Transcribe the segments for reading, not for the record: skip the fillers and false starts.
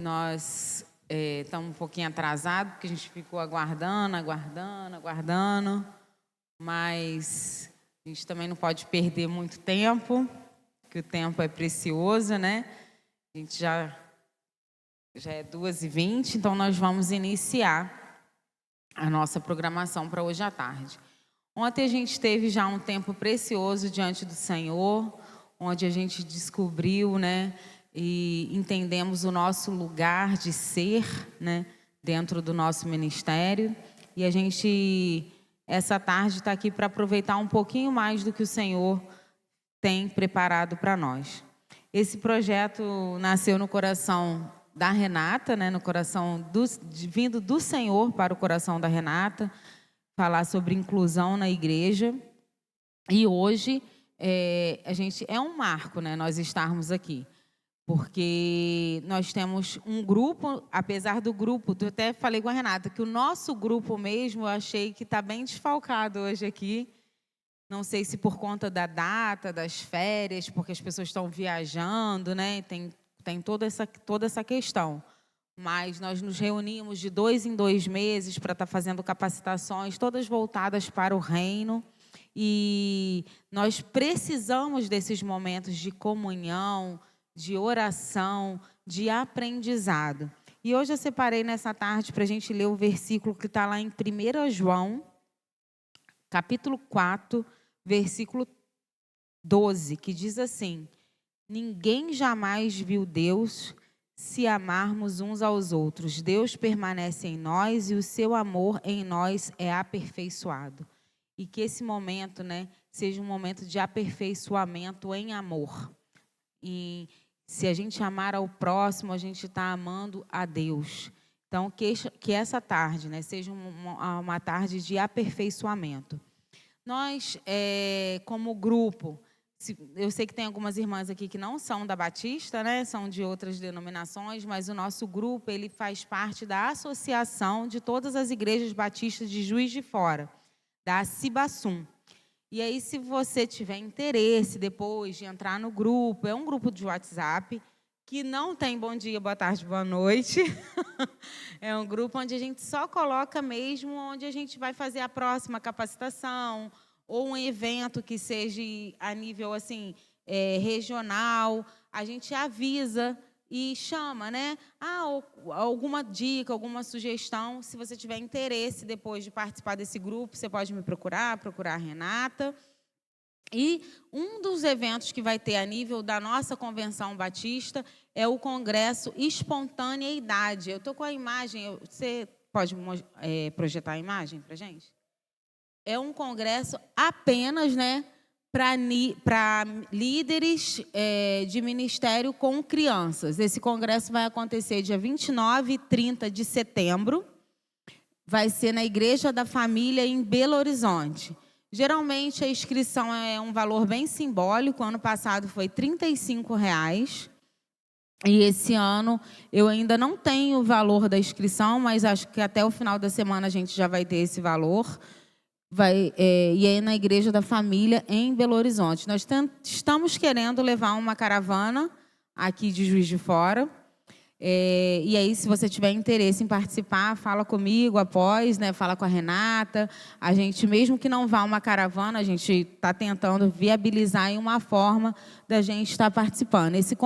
Nós estamos um pouquinho atrasados, porque a gente ficou aguardando, mas a gente também não pode perder muito tempo, que o tempo é precioso, né? A gente já é 2h20, então nós vamos iniciar a nossa programação para hoje à tarde. Ontem a gente teve já um tempo precioso diante do Senhor, onde a gente descobriu, né, e entendemos o nosso lugar de ser, né, dentro do nosso ministério. E a gente, essa tarde, está aqui para aproveitar um pouquinho mais do que o Senhor tem preparado para nós. Esse projeto nasceu no coração da Renata, né, no coração vindo do Senhor para o coração da Renata, falar sobre inclusão na igreja. E hoje a gente é um marco, né, nós estarmos aqui, porque nós temos um grupo, apesar do grupo, eu até falei com a Renata que o nosso grupo mesmo, eu achei que está bem desfalcado hoje aqui. Não sei se por conta da data, das férias, porque as pessoas estão viajando, né? Tem toda essa questão. Mas nós nos reunimos de 2 em 2 meses para estar fazendo capacitações, todas voltadas para o reino. E nós precisamos desses momentos de comunhão, de oração, de aprendizado. E hoje eu separei nessa tarde para a gente ler o versículo que está lá em 1 João, capítulo 4, versículo 12, que diz assim: ninguém jamais viu Deus se amarmos uns aos outros. Deus permanece em nós e o seu amor em nós é aperfeiçoado. E que esse momento, né, seja um momento de aperfeiçoamento em amor. E se a gente amar ao próximo, a gente está amando a Deus. Então, que essa tarde, né, seja uma tarde de aperfeiçoamento. Nós, como grupo, eu sei que tem algumas irmãs aqui que não são da Batista, né, são de outras denominações, mas o nosso grupo ele faz parte da associação de todas as igrejas batistas de Juiz de Fora, da Cibassum. E aí, se você tiver interesse depois de entrar no grupo, é um grupo de WhatsApp que não tem bom dia, boa tarde, boa noite. É um grupo onde a gente só coloca mesmo onde a gente vai fazer a próxima capacitação ou um evento que seja a nível assim regional. A gente avisa e chama, né? Alguma dica, alguma sugestão. Se você tiver interesse depois de participar desse grupo, você pode me procurar a Renata. E um dos eventos que vai ter a nível da nossa Convenção Batista é o Congresso Espontaneidade. Eu estou com a imagem, você pode projetar a imagem para a gente? É um congresso apenas, né, para líderes de ministério com crianças. Esse congresso vai acontecer dia 29 e 30 de setembro. Vai ser na Igreja da Família, em Belo Horizonte. Geralmente, a inscrição é um valor bem simbólico. Ano passado foi R$ 35. E esse ano eu ainda não tenho o valor da inscrição, mas acho que até o final da semana a gente já vai ter esse valor. E é na Igreja da Família, em Belo Horizonte. Nós estamos querendo levar uma caravana aqui de Juiz de Fora. E aí, se você tiver interesse em participar, fala comigo após, né? Fala com a Renata. A gente, mesmo que não vá uma caravana, a gente está tentando viabilizar em uma forma da gente estar participando. Esse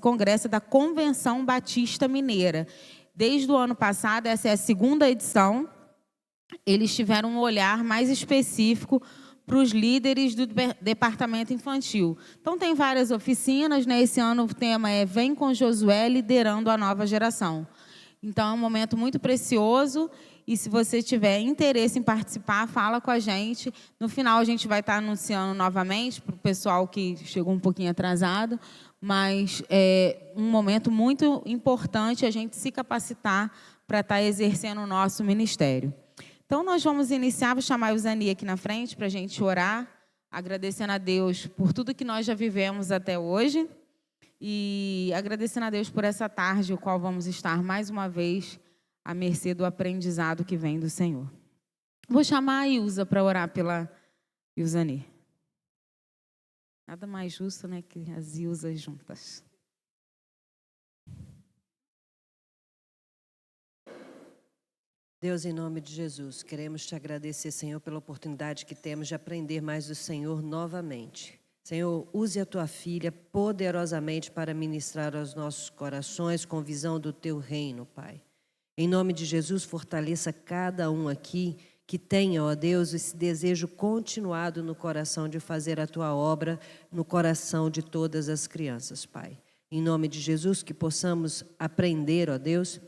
congresso é da Convenção Batista Mineira. Desde o ano passado, essa é a 2ª edição. Eles tiveram um olhar mais específico para os líderes do departamento infantil. Então, tem várias oficinas, né? Esse ano o tema é Vem com Josué, liderando a nova geração. Então, é um momento muito precioso e se você tiver interesse em participar, fala com a gente. No final, a gente vai estar anunciando novamente para o pessoal que chegou um pouquinho atrasado, mas é um momento muito importante a gente se capacitar para estar exercendo o nosso ministério. Então, nós vamos iniciar, vou chamar o Zani aqui na frente para a gente orar, agradecendo a Deus por tudo que nós já vivemos até hoje e agradecendo a Deus por essa tarde, o qual vamos estar mais uma vez à mercê do aprendizado que vem do Senhor. Vou chamar a Ilza para orar pela Ilzani. Nada mais justo, né, que as Ilzas juntas. Deus, em nome de Jesus, queremos te agradecer, Senhor, pela oportunidade que temos de aprender mais do Senhor novamente. Senhor, use a tua filha poderosamente para ministrar aos nossos corações com visão do teu reino, Pai. Em nome de Jesus, fortaleça cada um aqui que tenha, ó Deus, esse desejo continuado no coração de fazer a tua obra no coração de todas as crianças, Pai. Em nome de Jesus, que possamos aprender, ó Deus,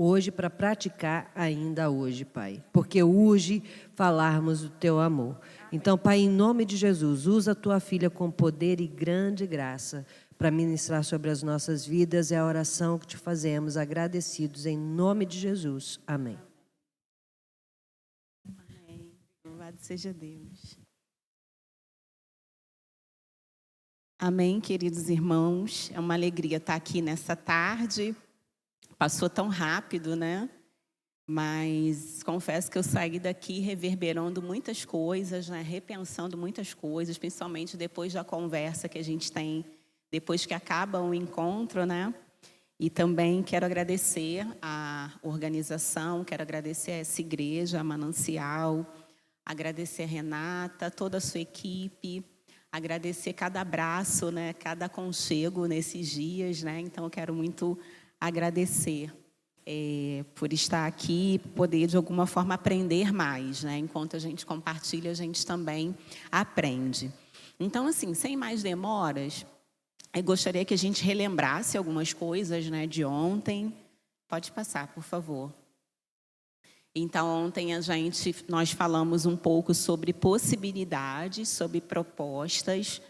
hoje para praticar ainda hoje, Pai. Porque urge falarmos do teu amor. Então, Pai, em nome de Jesus, usa a tua filha com poder e grande graça para ministrar sobre as nossas vidas. É a oração que te fazemos, agradecidos em nome de Jesus. Amém. Amém. Louvado seja Deus. Amém, queridos irmãos. É uma alegria estar aqui nessa tarde. Passou tão rápido, né? Mas confesso que eu saí daqui reverberando muitas coisas, né? Repensando muitas coisas, principalmente depois da conversa que a gente tem, depois que acaba o encontro, né? E também quero agradecer a organização, quero agradecer a essa igreja, a Manancial, agradecer a Renata, toda a sua equipe, agradecer cada abraço, né? Cada aconchego nesses dias, né? Então, eu quero muito agradecer por estar aqui, poder de alguma forma aprender mais, né? Enquanto a gente compartilha, a gente também aprende. Então, assim, sem mais demoras, eu gostaria que a gente relembrasse algumas coisas, né, de ontem. Pode passar, por favor. Então, ontem nós falamos um pouco sobre possibilidades, sobre propostas,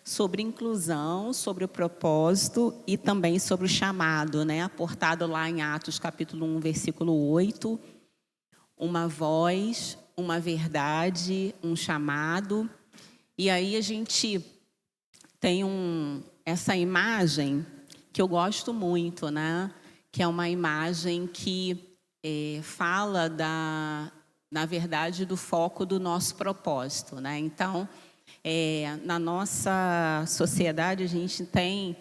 sobre inclusão, sobre o propósito e também sobre o chamado, né? Aportado lá em Atos capítulo 1, versículo 8. Uma voz, uma verdade, um chamado. E aí a gente tem essa imagem que eu gosto muito, né? Que é uma imagem que fala na verdade, do foco do nosso propósito, né? Então, na nossa sociedade, a gente tem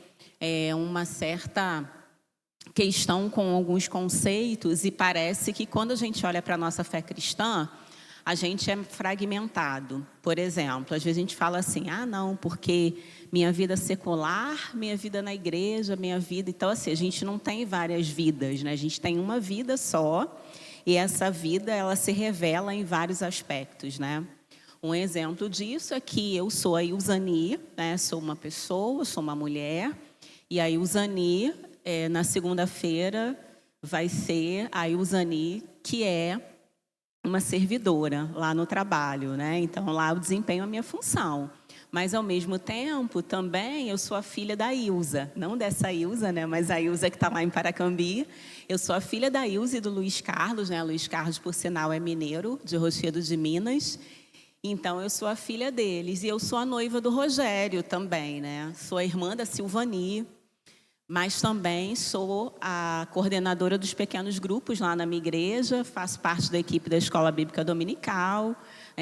uma certa questão com alguns conceitos e parece que quando a gente olha para a nossa fé cristã, a gente é fragmentado. Por exemplo, às vezes a gente fala assim, não, porque minha vida secular, minha vida na igreja, minha vida... Então, assim, a gente não tem várias vidas, né? A gente tem uma vida só e essa vida, ela se revela em vários aspectos, né? Um exemplo disso é que eu sou a Ilzani, né? Sou uma pessoa, sou uma mulher. E a Ilzani, na segunda-feira, vai ser a Ilzani, que é uma servidora lá no trabalho, né? Então, lá eu desempenho a minha função. Mas, ao mesmo tempo, também eu sou a filha da Ilza. Não dessa Ilza, né? Mas a Ilza que está lá em Paracambi. Eu sou a filha da Ilza e do Luiz Carlos, né? Luiz Carlos, por sinal, é mineiro, de Rochedo de Minas. Então, eu sou a filha deles. E eu sou a noiva do Rogério também, né? Sou a irmã da Silvani. Mas também sou a coordenadora dos pequenos grupos lá na minha igreja, faço parte da equipe da Escola Bíblica Dominical,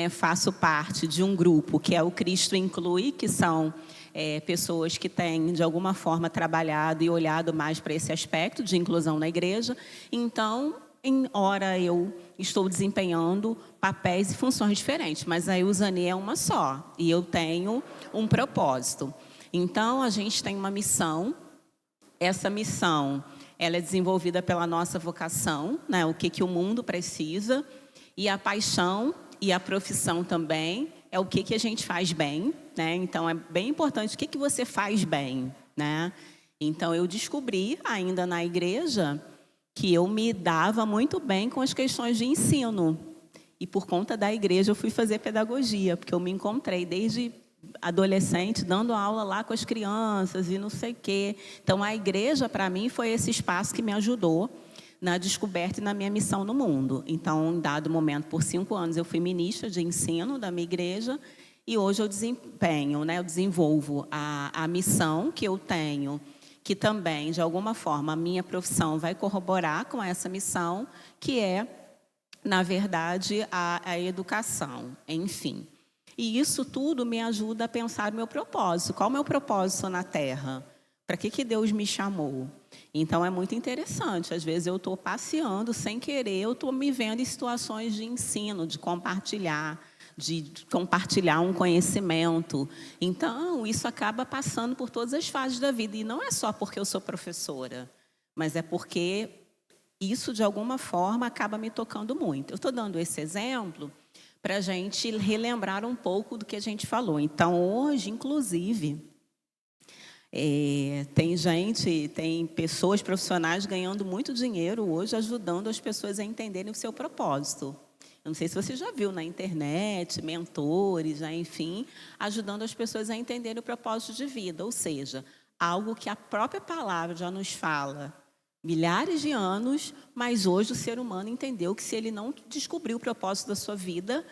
faço parte de um grupo que é o Cristo Inclui, que são pessoas que têm, de alguma forma, trabalhado e olhado mais para esse aspecto de inclusão na igreja. Então, em hora eu estou desempenhando papéis e funções diferentes, mas a Ilzani é uma só, e eu tenho um propósito. Então, a gente tem uma missão. Essa missão, ela é desenvolvida pela nossa vocação, né? O que o mundo precisa, e a paixão e a profissão também é o que a gente faz bem, né? Então, é bem importante o que você faz bem, né? Então, eu descobri, ainda na igreja, que eu me dava muito bem com as questões de ensino. E, por conta da igreja, eu fui fazer pedagogia, porque eu me encontrei desde adolescente, dando aula lá com as crianças e não sei o quê. Então, a igreja, para mim, foi esse espaço que me ajudou na descoberta e na minha missão no mundo. Então, em dado momento, por 5 anos, eu fui ministra de ensino da minha igreja e hoje eu desempenho, né, eu desenvolvo a missão que eu tenho, que também, de alguma forma, a minha profissão vai corroborar com essa missão, que é, na verdade, a educação, enfim. E isso tudo me ajuda a pensar o meu propósito. Qual é o meu propósito na Terra? Para que Deus me chamou? Então, é muito interessante. Às vezes, eu estou passeando sem querer, eu estou me vendo em situações de ensino, de compartilhar um conhecimento. Então, isso acaba passando por todas as fases da vida. E não é só porque eu sou professora, mas é porque isso, de alguma forma, acaba me tocando muito. Eu estou dando esse exemplo para a gente relembrar um pouco do que a gente falou. Então, hoje, inclusive, tem pessoas profissionais ganhando muito dinheiro hoje, ajudando as pessoas a entenderem o seu propósito. Eu não sei se você já viu na internet, mentores, enfim, ajudando as pessoas a entenderem o propósito de vida, ou seja, algo que a própria palavra já nos fala milhares de anos, mas hoje o ser humano entendeu que se ele não descobrir o propósito da sua vida,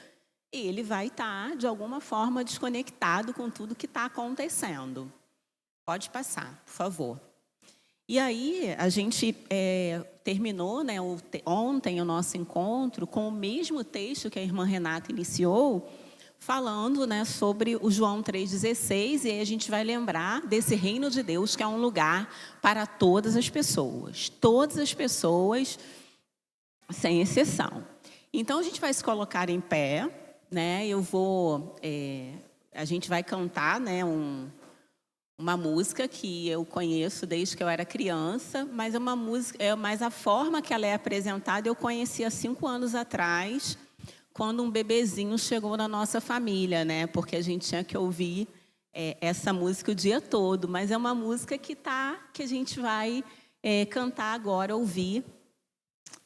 ele vai estar, de alguma forma, desconectado com tudo que está acontecendo. Pode passar, por favor. E aí, a gente terminou, né, ontem o nosso encontro com o mesmo texto que a irmã Renata iniciou, falando, né, sobre o João 3,16, e aí a gente vai lembrar desse reino de Deus, que é um lugar para todas as pessoas, sem exceção. Então, a gente vai se colocar em pé, né, a gente vai cantar, né, uma música que eu conheço desde que eu era criança, mas mas a forma que ela é apresentada eu conheci há 5 anos atrás, quando um bebezinho chegou na nossa família, né? Porque a gente tinha que ouvir essa música o dia todo, mas é uma música que a gente vai cantar agora, ouvir,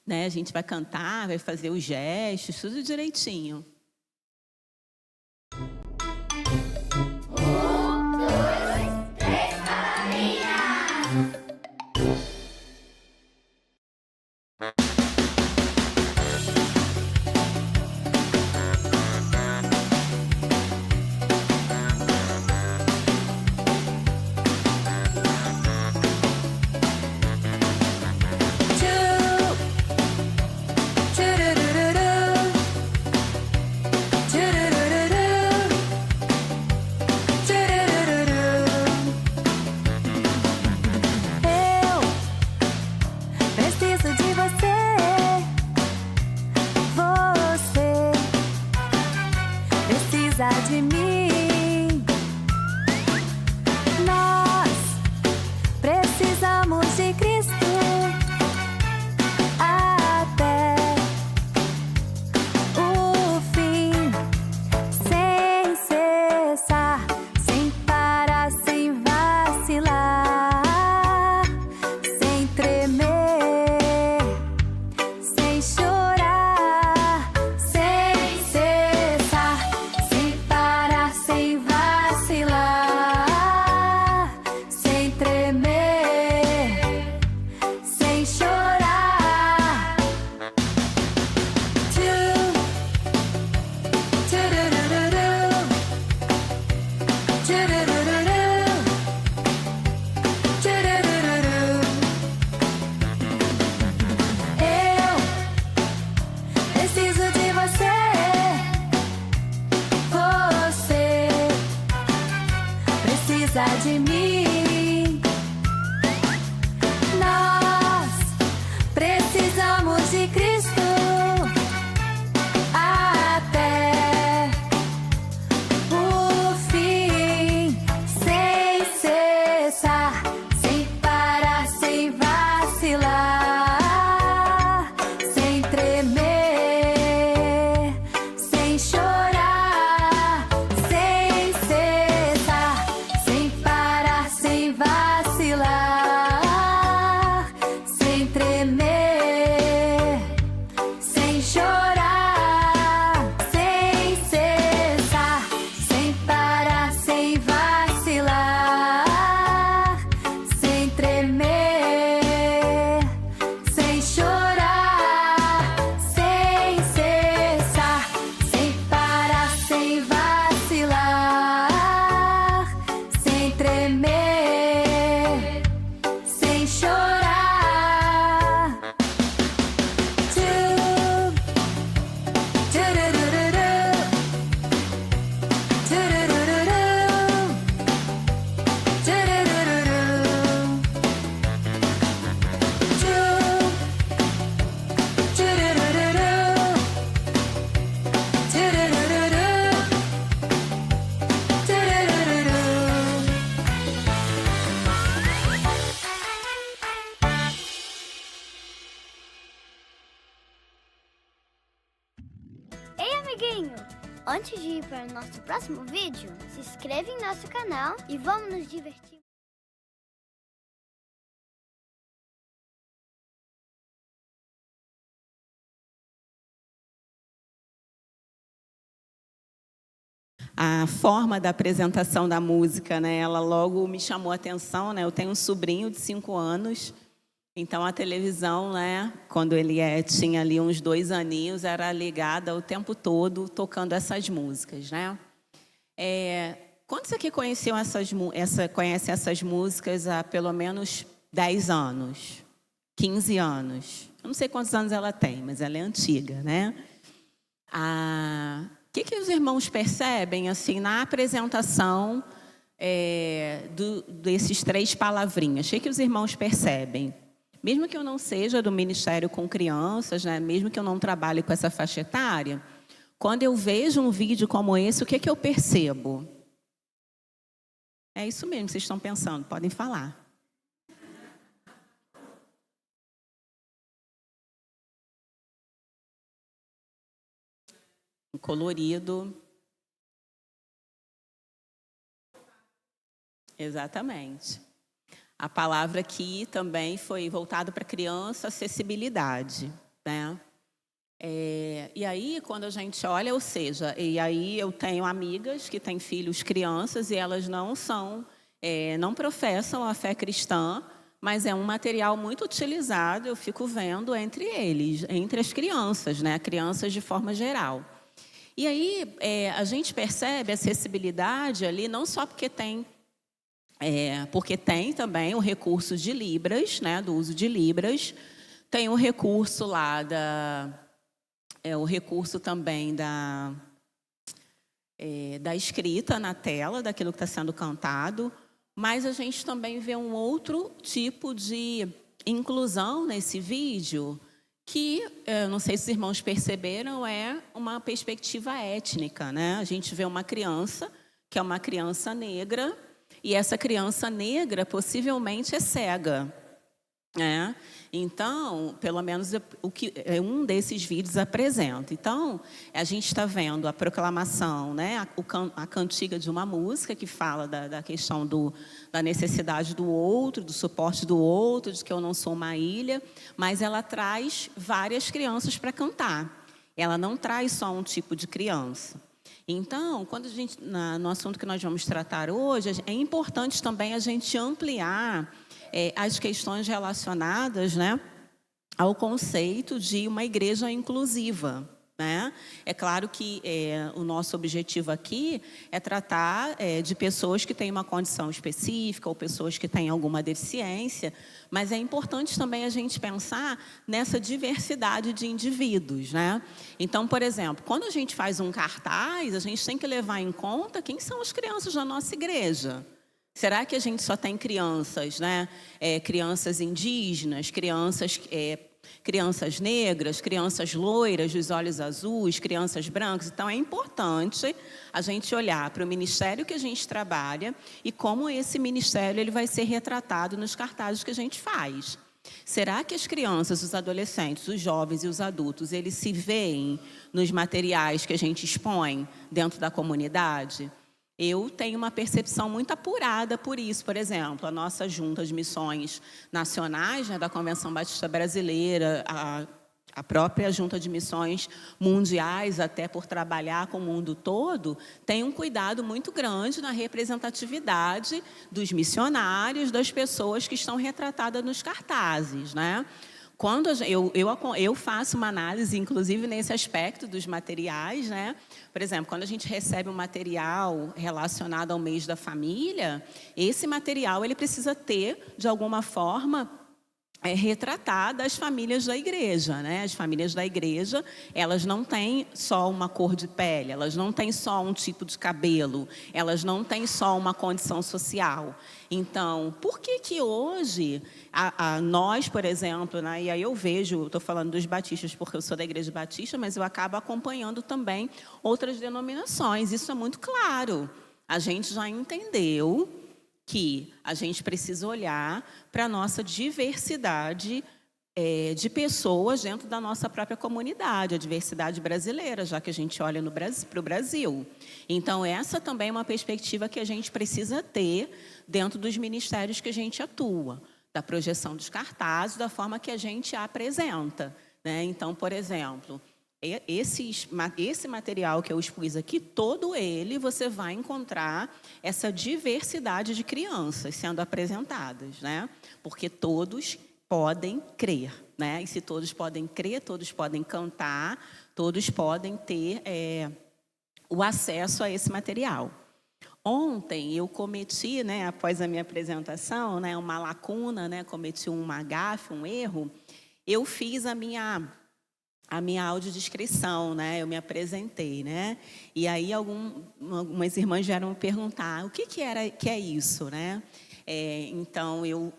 né? A gente vai cantar, vai fazer os gestos, tudo direitinho. Preciso de você. amiguinho! Antes de ir para o nosso próximo vídeo, se inscreva em nosso canal e vamos nos divertir. A forma da apresentação da música, né, ela logo me chamou a atenção, né? Eu tenho um sobrinho de 5 anos, então a televisão, né, quando ele tinha ali uns 2 aninhos, era ligada o tempo todo tocando essas músicas, né? Quantos aqui conhece essas músicas há pelo menos 10 anos, 15 anos? Eu não sei quantos anos ela tem, mas ela é antiga, né? O que os irmãos percebem assim na apresentação desses 3 palavrinhas? O que os irmãos percebem? Mesmo que eu não seja do ministério com crianças, né? Mesmo que eu não trabalhe com essa faixa etária, quando eu vejo um vídeo como esse, o que eu percebo? É isso mesmo que vocês estão pensando, podem falar. Colorido. Exatamente. A palavra aqui também foi voltada para criança, acessibilidade, né? E aí, quando a gente olha, ou seja, e aí eu tenho amigas que têm filhos crianças e elas não professam a fé cristã, mas é um material muito utilizado, eu fico vendo entre eles, entre as crianças, né? Crianças de forma geral. E aí, a gente percebe a acessibilidade ali, não só porque tem também o recurso de Libras, né, do uso de Libras, tem o recurso lá o recurso também da escrita na tela, daquilo que está sendo cantado, mas a gente também vê um outro tipo de inclusão nesse vídeo, que, não sei se os irmãos perceberam, é uma perspectiva étnica, né? A gente vê uma criança, que é uma criança negra, e essa criança negra possivelmente é cega, né? Então, pelo menos o que um desses vídeos apresenta. Então, a gente está vendo a proclamação, né? A cantiga de uma música que fala da questão da necessidade do outro, do suporte do outro, de que eu não sou uma ilha, mas ela traz várias crianças para cantar. Ela não traz só um tipo de criança. Então, quando no assunto que nós vamos tratar hoje, é importante também a gente ampliar as questões relacionadas, né, ao conceito de uma igreja inclusiva, né? É claro que o nosso objetivo aqui é tratar de pessoas que têm uma condição específica ou pessoas que têm alguma deficiência, mas é importante também a gente pensar nessa diversidade de indivíduos, né? Então, por exemplo, quando a gente faz um cartaz, a gente tem que levar em conta quem são as crianças da nossa igreja. Será que a gente só tem crianças, né? Crianças indígenas, crianças negras, crianças loiras, dos olhos azuis, crianças brancas? Então, é importante a gente olhar para o ministério que a gente trabalha e como esse ministério ele vai ser retratado nos cartazes que a gente faz. Será que as crianças, os adolescentes, os jovens e os adultos, eles se veem nos materiais que a gente expõe dentro da comunidade? Eu tenho uma percepção muito apurada por isso. Por exemplo, a nossa Junta de Missões Nacionais, né, da Convenção Batista Brasileira, a própria Junta de Missões Mundiais, até por trabalhar com o mundo todo, tem um cuidado muito grande na representatividade dos missionários, das pessoas que estão retratadas nos cartazes, né? Quando eu faço uma análise, inclusive nesse aspecto dos materiais, né? Por exemplo, quando a gente recebe um material relacionado ao mês da família, esse material ele precisa ter, de alguma forma, retratar as famílias da igreja, né? As famílias da igreja, elas não têm só uma cor de pele, elas não têm só um tipo de cabelo, elas não têm só uma condição social. Então, por que hoje nós, por exemplo, né? E aí eu vejo, estou falando dos batistas porque eu sou da igreja batista, mas eu acabo acompanhando também outras denominações. Isso é muito claro. A gente já entendeu que a gente precisa olhar para a nossa diversidade de pessoas dentro da nossa própria comunidade, a diversidade brasileira, já que a gente olha para o Brasil. Então, essa também é uma perspectiva que a gente precisa ter dentro dos ministérios que a gente atua, da projeção dos cartazes, da forma que a gente apresenta, né? Então, por exemplo, esse material que eu expus aqui, todo ele, você vai encontrar essa diversidade de crianças sendo apresentadas, né? Porque todos podem crer, né? E se todos podem crer, todos podem cantar, todos podem ter o acesso a esse material. Ontem eu cometi, né, após a minha apresentação, né, uma lacuna, né, cometi uma gafe, um erro. Eu fiz a minha audiodescrição, né? Eu me apresentei, né? E aí algumas irmãs vieram me perguntar o que é isso, né? Então, eu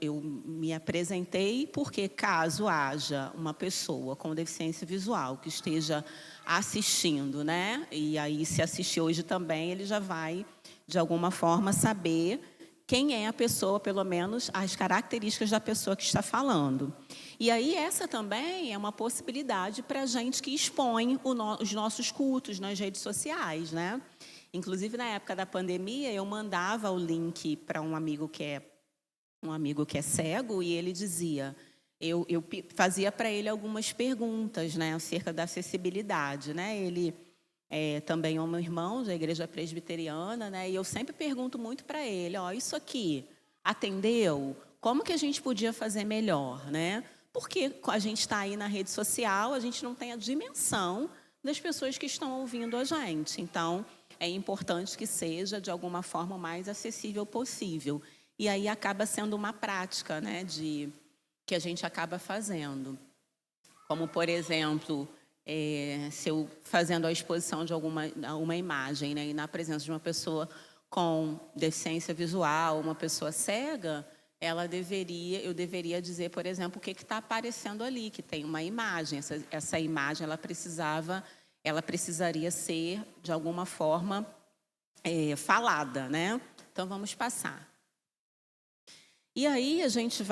me apresentei porque, caso haja uma pessoa com deficiência visual que esteja assistindo, né? E aí, se assistir hoje também, ele já vai, de alguma forma, saber quem é a pessoa, pelo menos as características da pessoa que está falando. E aí, essa também é uma possibilidade para a gente que expõe os nossos cultos nas redes sociais, né? Inclusive, na época da pandemia, eu mandava o link para um amigo que é cego, e ele dizia, eu fazia para ele algumas perguntas, né, acerca da acessibilidade, né? Ele também é um irmão da Igreja Presbiteriana, né? E eu sempre pergunto muito para ele, isso aqui atendeu? Como que a gente podia fazer melhor, né? Porque a gente está aí na rede social, a gente não tem a dimensão das pessoas que estão ouvindo a gente. Então, é importante que seja, de alguma forma, o mais acessível possível. E aí acaba sendo uma prática, né, que a gente acaba fazendo. Como, por exemplo, se eu fazendo a exposição de uma imagem, né, e na presença de uma pessoa com deficiência visual, uma pessoa cega, eu deveria dizer, por exemplo, o que está aparecendo ali, que tem uma imagem. Essa imagem, ela precisaria ser, de alguma forma, falada, né? Então, vamos passar. E aí, a gente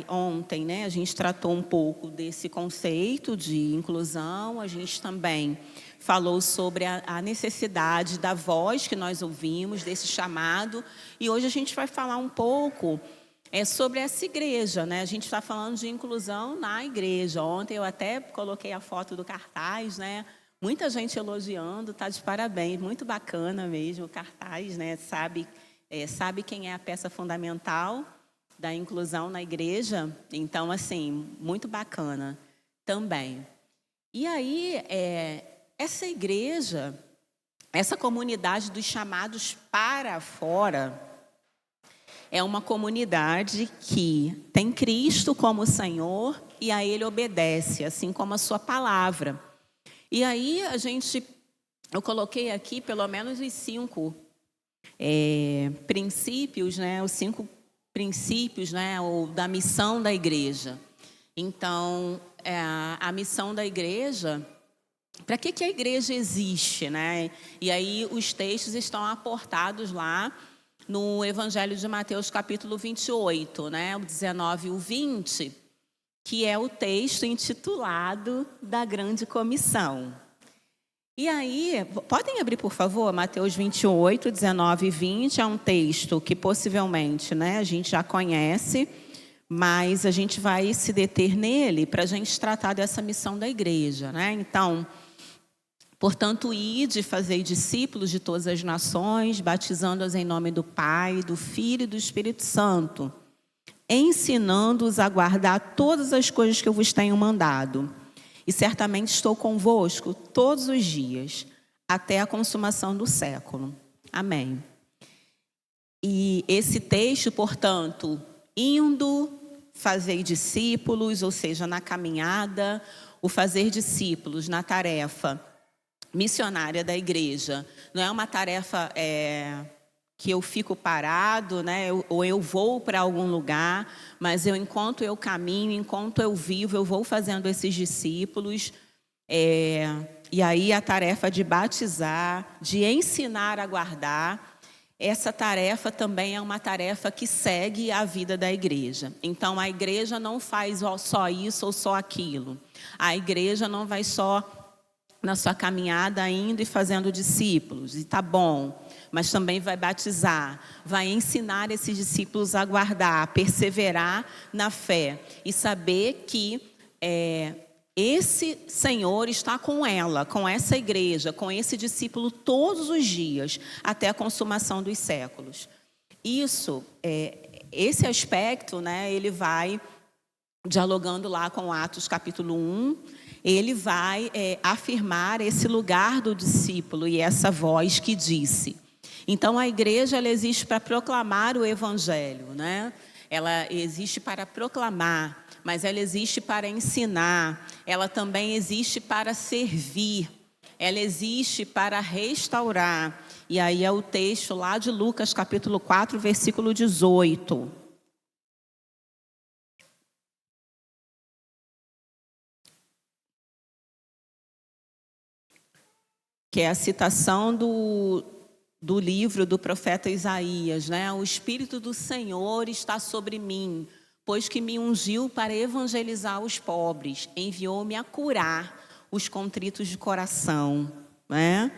ontem, né, a gente tratou um pouco desse conceito de inclusão, a gente também falou sobre a necessidade da voz que nós ouvimos, desse chamado, e hoje a gente vai falar um pouco sobre essa igreja, né? A gente está falando de inclusão na igreja. Ontem eu até coloquei a foto do cartaz, né? Muita gente elogiando, tá de parabéns, muito bacana mesmo o cartaz, né? Sabe quem é a peça fundamental da inclusão na igreja? Então, assim, muito bacana também. E aí, essa igreja, essa comunidade dos chamados para fora, é uma comunidade que tem Cristo como Senhor e a Ele obedece, assim como a sua palavra. E aí eu coloquei aqui pelo menos os 5 princípios, né? Os 5 princípios, né? Ou da missão da igreja. Então, a missão da igreja, para que a igreja existe, né? E aí os textos estão aportados lá no Evangelho de Mateus, capítulo 28, né? O 19 e o 20, que é o texto intitulado da Grande Comissão. E aí, podem abrir, por favor, Mateus 28, 19 e 20, é um texto que possivelmente, né, a gente já conhece, mas a gente vai se deter nele para a gente tratar dessa missão da igreja, né? Então, portanto, ide, fazei discípulos de todas as nações, batizando-os em nome do Pai, do Filho e do Espírito Santo, ensinando-os a guardar todas as coisas que eu vos tenho mandado. E certamente estou convosco todos os dias, até a consumação do século. Amém. E esse texto, portanto, indo, fazei discípulos, ou seja, na caminhada, o fazer discípulos na tarefa missionária da igreja. Não é uma tarefa que eu fico parado, né? Ou eu vou para algum lugar, mas enquanto eu caminho, enquanto eu vivo, eu vou fazendo esses discípulos. E aí a tarefa de batizar, de ensinar a guardar, essa tarefa também é uma tarefa que segue a vida da igreja. Então, a igreja não faz só isso ou só aquilo. A igreja não vai só na sua caminhada indo e fazendo discípulos, e tá bom, mas também vai batizar, vai ensinar esses discípulos a guardar, a perseverar na fé e saber que esse Senhor está com ela, com essa igreja, com esse discípulo todos os dias, até a consumação dos séculos. Esse aspecto, né, ele vai dialogando lá com Atos capítulo 1, ele vai afirmar esse lugar do discípulo e essa voz que disse. Então, a igreja ela existe para proclamar o evangelho, né? Ela existe para proclamar, mas ela existe para ensinar, ela também existe para servir, ela existe para restaurar. E aí é o texto lá de Lucas, capítulo 4, versículo 18. Que é a citação do livro do profeta Isaías, né? O Espírito do Senhor está sobre mim, pois que me ungiu para evangelizar os pobres, enviou-me a curar os contritos de coração, né?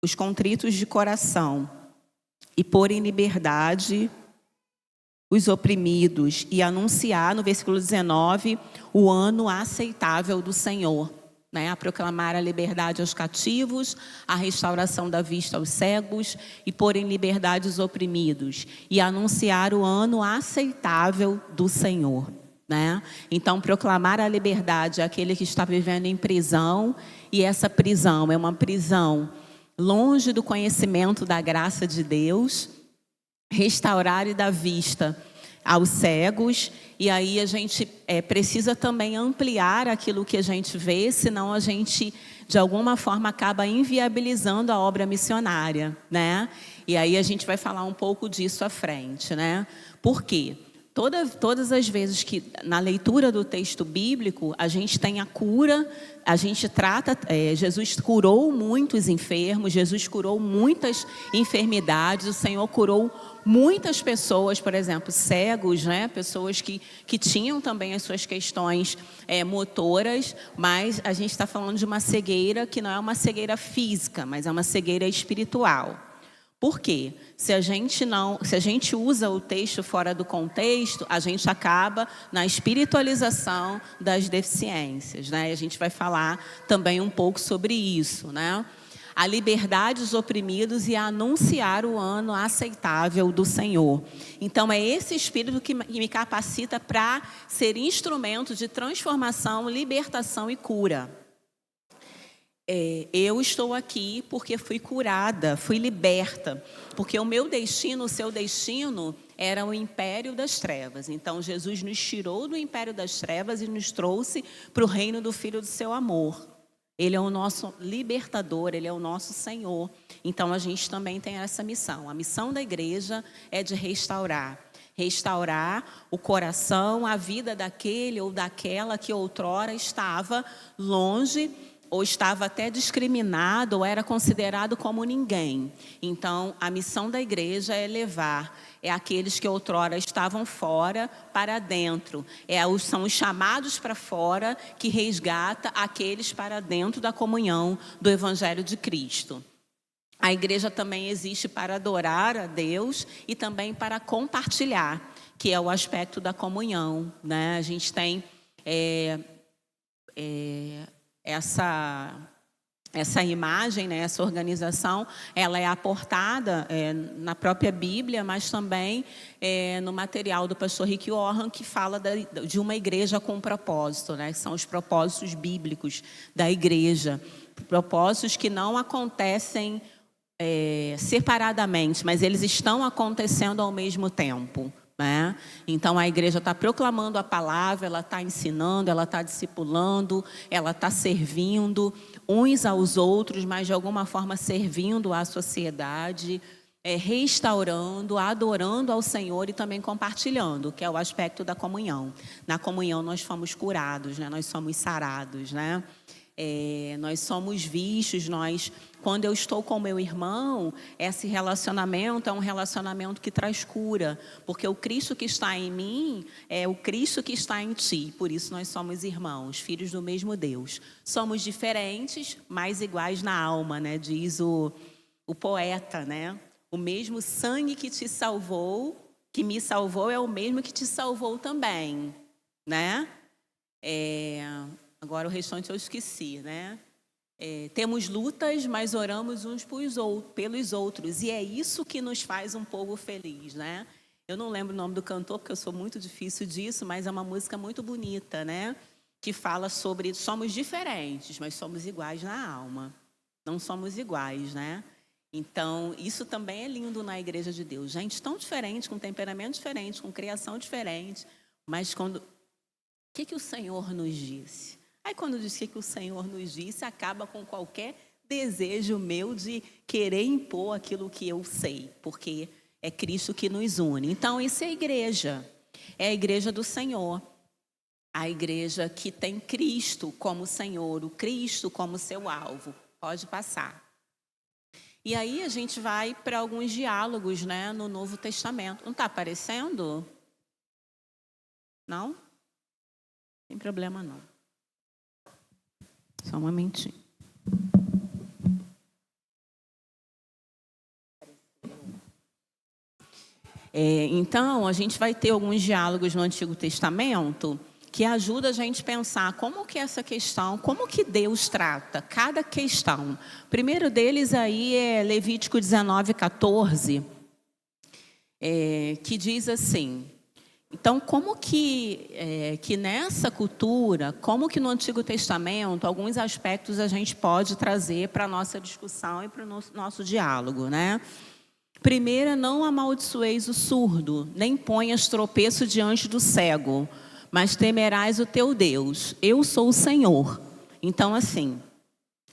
Os contritos de coração, e pôr em liberdade os oprimidos, e anunciar, no versículo 19, o ano aceitável do Senhor, né? A proclamar a liberdade aos cativos, a restauração da vista aos cegos, e pôr em liberdade os oprimidos, e anunciar o ano aceitável do Senhor, né? Então, proclamar a liberdade àquele que está vivendo em prisão, e essa prisão é uma prisão longe do conhecimento da graça de Deus, restaurar e dar vista aos cegos. E aí a gente precisa também ampliar aquilo que a gente vê, senão a gente, de alguma forma, acaba inviabilizando a obra missionária, né? E aí a gente vai falar um pouco disso à frente, né? Por quê? Todas as vezes que, na leitura do texto bíblico, a gente tem a cura, a gente trata... Jesus curou muitos enfermos, Jesus curou muitas enfermidades, o Senhor curou muitas pessoas, por exemplo, cegos, né? Pessoas que tinham também as suas questões motoras, mas a gente está falando de uma cegueira que não é uma cegueira física, mas é uma cegueira espiritual. Por quê? Se a gente usa o texto fora do contexto, a gente acaba na espiritualização das deficiências, né? E a gente vai falar também um pouco sobre isso, né? A liberdade dos oprimidos e a anunciar o ano aceitável do Senhor. Então, é esse espírito que me capacita para ser instrumento de transformação, libertação e cura. Eu estou aqui porque fui curada, fui liberta, porque o meu destino, o seu destino, era o império das trevas. Então, Jesus nos tirou do império das trevas e nos trouxe para o reino do Filho do seu amor. Ele é o nosso libertador, Ele é o nosso Senhor. Então, a gente também tem essa missão. A missão da igreja é de restaurar o coração, a vida daquele ou daquela que outrora estava longe, ou estava até discriminado, ou era considerado como ninguém. Então, a missão da igreja é levar aqueles que outrora estavam fora para dentro. São os chamados para fora que resgata aqueles para dentro da comunhão do Evangelho de Cristo. A igreja também existe para adorar a Deus e também para compartilhar, que é o aspecto da comunhão, né? A gente tem essa imagem, né, essa organização, ela é aportada na própria Bíblia, mas também no material do pastor Rick Warren, que fala de uma igreja com propósito, né, que são os propósitos bíblicos da igreja. Propósitos que não acontecem separadamente, mas eles estão acontecendo ao mesmo tempo, né? Então a igreja está proclamando a palavra, ela está ensinando, ela está discipulando, ela está servindo uns aos outros, mas de alguma forma servindo à sociedade, restaurando, adorando ao Senhor e também compartilhando, que é o aspecto da comunhão. Na comunhão nós fomos curados, né? Nós somos sarados, né? Nós somos vistos, quando eu estou com meu irmão, esse relacionamento é um relacionamento que traz cura, porque o Cristo que está em mim é o Cristo que está em ti, por isso nós somos irmãos, filhos do mesmo Deus. Somos diferentes, mas iguais na alma, né? Diz o poeta, né? O mesmo sangue que te salvou, que me salvou, é o mesmo que te salvou também, né? Agora o restante eu esqueci, né? Temos lutas, mas oramos uns pelos outros. E é isso que nos faz um povo feliz, né? Eu não lembro o nome do cantor, porque eu sou muito difícil disso, mas é uma música muito bonita, né? Que fala sobre somos diferentes, mas somos iguais na alma. Não somos iguais, né? Então, isso também é lindo na Igreja de Deus. Gente tão diferente, com temperamento diferente, com criação diferente, mas quando... O que o Senhor nos disse? Aí, quando diz que o Senhor nos disse, acaba com qualquer desejo meu de querer impor aquilo que eu sei, porque é Cristo que nos une. Então, isso é a igreja do Senhor. A igreja que tem Cristo como Senhor, o Cristo como seu alvo. Pode passar. E aí, a gente vai para alguns diálogos, né, no Novo Testamento. Não está aparecendo? Não? Não tem problema, não. Só um momentinho. Então, a gente vai ter alguns diálogos no Antigo Testamento que ajuda a gente a pensar como que essa questão, como que Deus trata cada questão. O primeiro deles aí é Levítico 19:14, que diz assim... Então, como que nessa cultura, como que no Antigo Testamento, alguns aspectos a gente pode trazer para a nossa discussão e para o nosso diálogo, né? Primeiro, não amaldiçoeis o surdo, nem ponhas tropeço diante do cego, mas temerás o teu Deus. Eu sou o Senhor. Então, assim,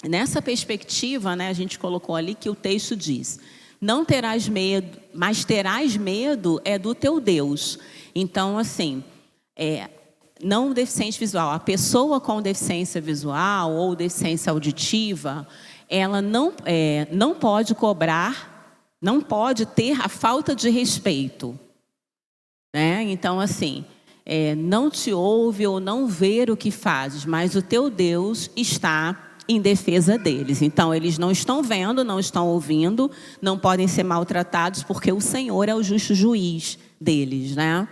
nessa perspectiva, né, a gente colocou ali que o texto diz... Não terás medo, mas terás medo é do teu Deus. Então, assim, não deficiente visual. A pessoa com deficiência visual ou deficiência auditiva, ela não pode cobrar, não pode ter a falta de respeito, né? Então, assim, não te ouve ou não ver o que fazes, mas o teu Deus está em defesa deles. Então, eles não estão vendo, não estão ouvindo, não podem ser maltratados, porque o Senhor é o justo juiz deles, né?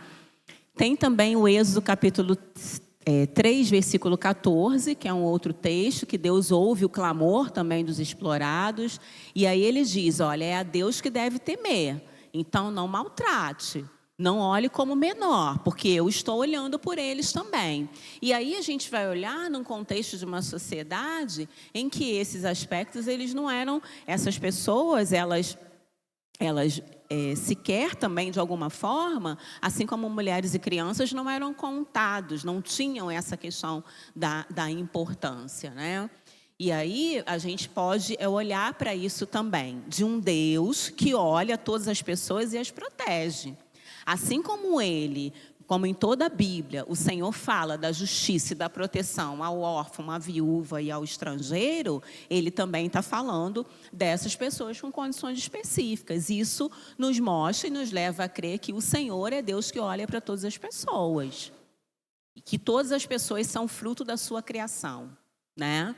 Tem também o Êxodo capítulo 3, versículo 14, que é um outro texto, que Deus ouve o clamor também dos explorados, e aí ele diz, olha, é a Deus que deve temer, então não maltrate. Não olhe como menor, porque eu estou olhando por eles também. E aí a gente vai olhar num contexto de uma sociedade em que esses aspectos, eles não eram... Essas pessoas, elas sequer também, de alguma forma, assim como mulheres e crianças, não eram contados, não tinham essa questão da importância, né? E aí a gente pode olhar para isso também, de um Deus que olha todas as pessoas e as protege. Assim como como em toda a Bíblia, o Senhor fala da justiça e da proteção ao órfão, à viúva e ao estrangeiro, Ele também está falando dessas pessoas com condições específicas. Isso nos mostra e nos leva a crer que o Senhor é Deus que olha para todas as pessoas. E que todas as pessoas são fruto da sua criação, né?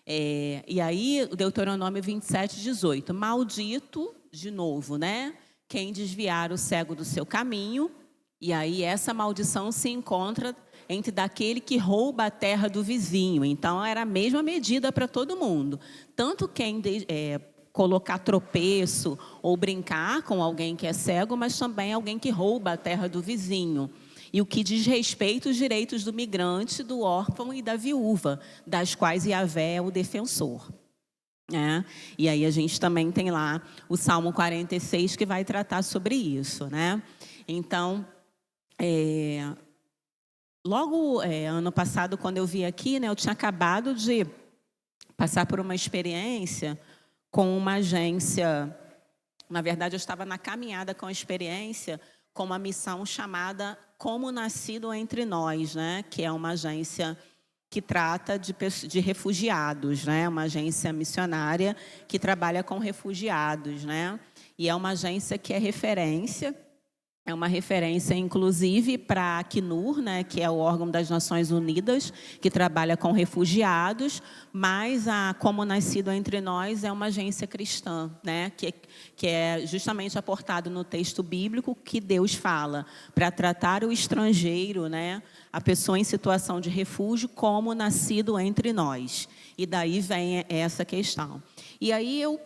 E aí, o Deuteronômio 27:18. Maldito, de novo, né? Quem desviar o cego do seu caminho, e aí essa maldição se encontra entre daquele que rouba a terra do vizinho. Então, era a mesma medida para todo mundo. Tanto quem colocar tropeço ou brincar com alguém que é cego, mas também alguém que rouba a terra do vizinho. E o que diz respeito aos direitos do migrante, do órfão e da viúva, das quais Yahvé é o defensor. E aí a gente também tem lá o Salmo 46 que vai tratar sobre isso, né? Então, logo ano passado, quando eu vi aqui, né, eu tinha acabado de passar por uma experiência com uma agência. Na verdade, eu estava na caminhada com a experiência com uma missão chamada Como Nascido Entre Nós, né? Que é uma agência que trata de refugiados, né? Uma agência missionária que trabalha com refugiados, né? E é uma agência que é referência. É uma referência, inclusive, para a Acnur, né, que é o órgão das Nações Unidas, que trabalha com refugiados, mas Como Nascido Entre Nós é uma agência cristã, né, que é justamente aportado no texto bíblico que Deus fala para tratar o estrangeiro, né, a pessoa em situação de refúgio, como nascido entre nós. E daí vem essa questão. E aí eu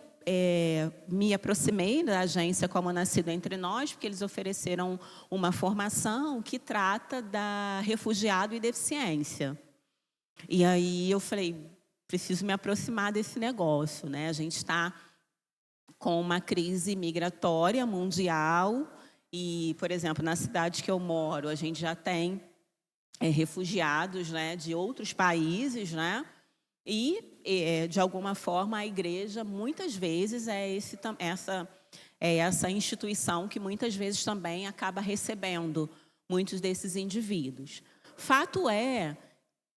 me aproximei da agência Como Nascido Entre Nós, porque eles ofereceram uma formação que trata da refugiado e deficiência. E aí eu falei, preciso me aproximar desse negócio, né? A gente está com uma crise migratória mundial e, por exemplo, na cidade que eu moro, a gente já tem refugiados, né, de outros países, né? E, de alguma forma, a igreja, muitas vezes, é essa instituição que, muitas vezes, também acaba recebendo muitos desses indivíduos. Fato é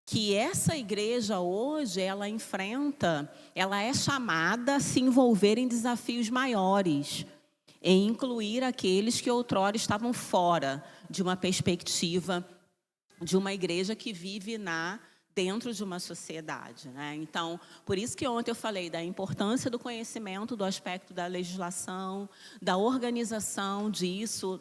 que essa igreja, hoje, ela é chamada a se envolver em desafios maiores, em incluir aqueles que outrora estavam fora de uma perspectiva de uma igreja que vive dentro de uma sociedade, né? Então, por isso que ontem eu falei da importância do conhecimento, do aspecto da legislação, da organização disso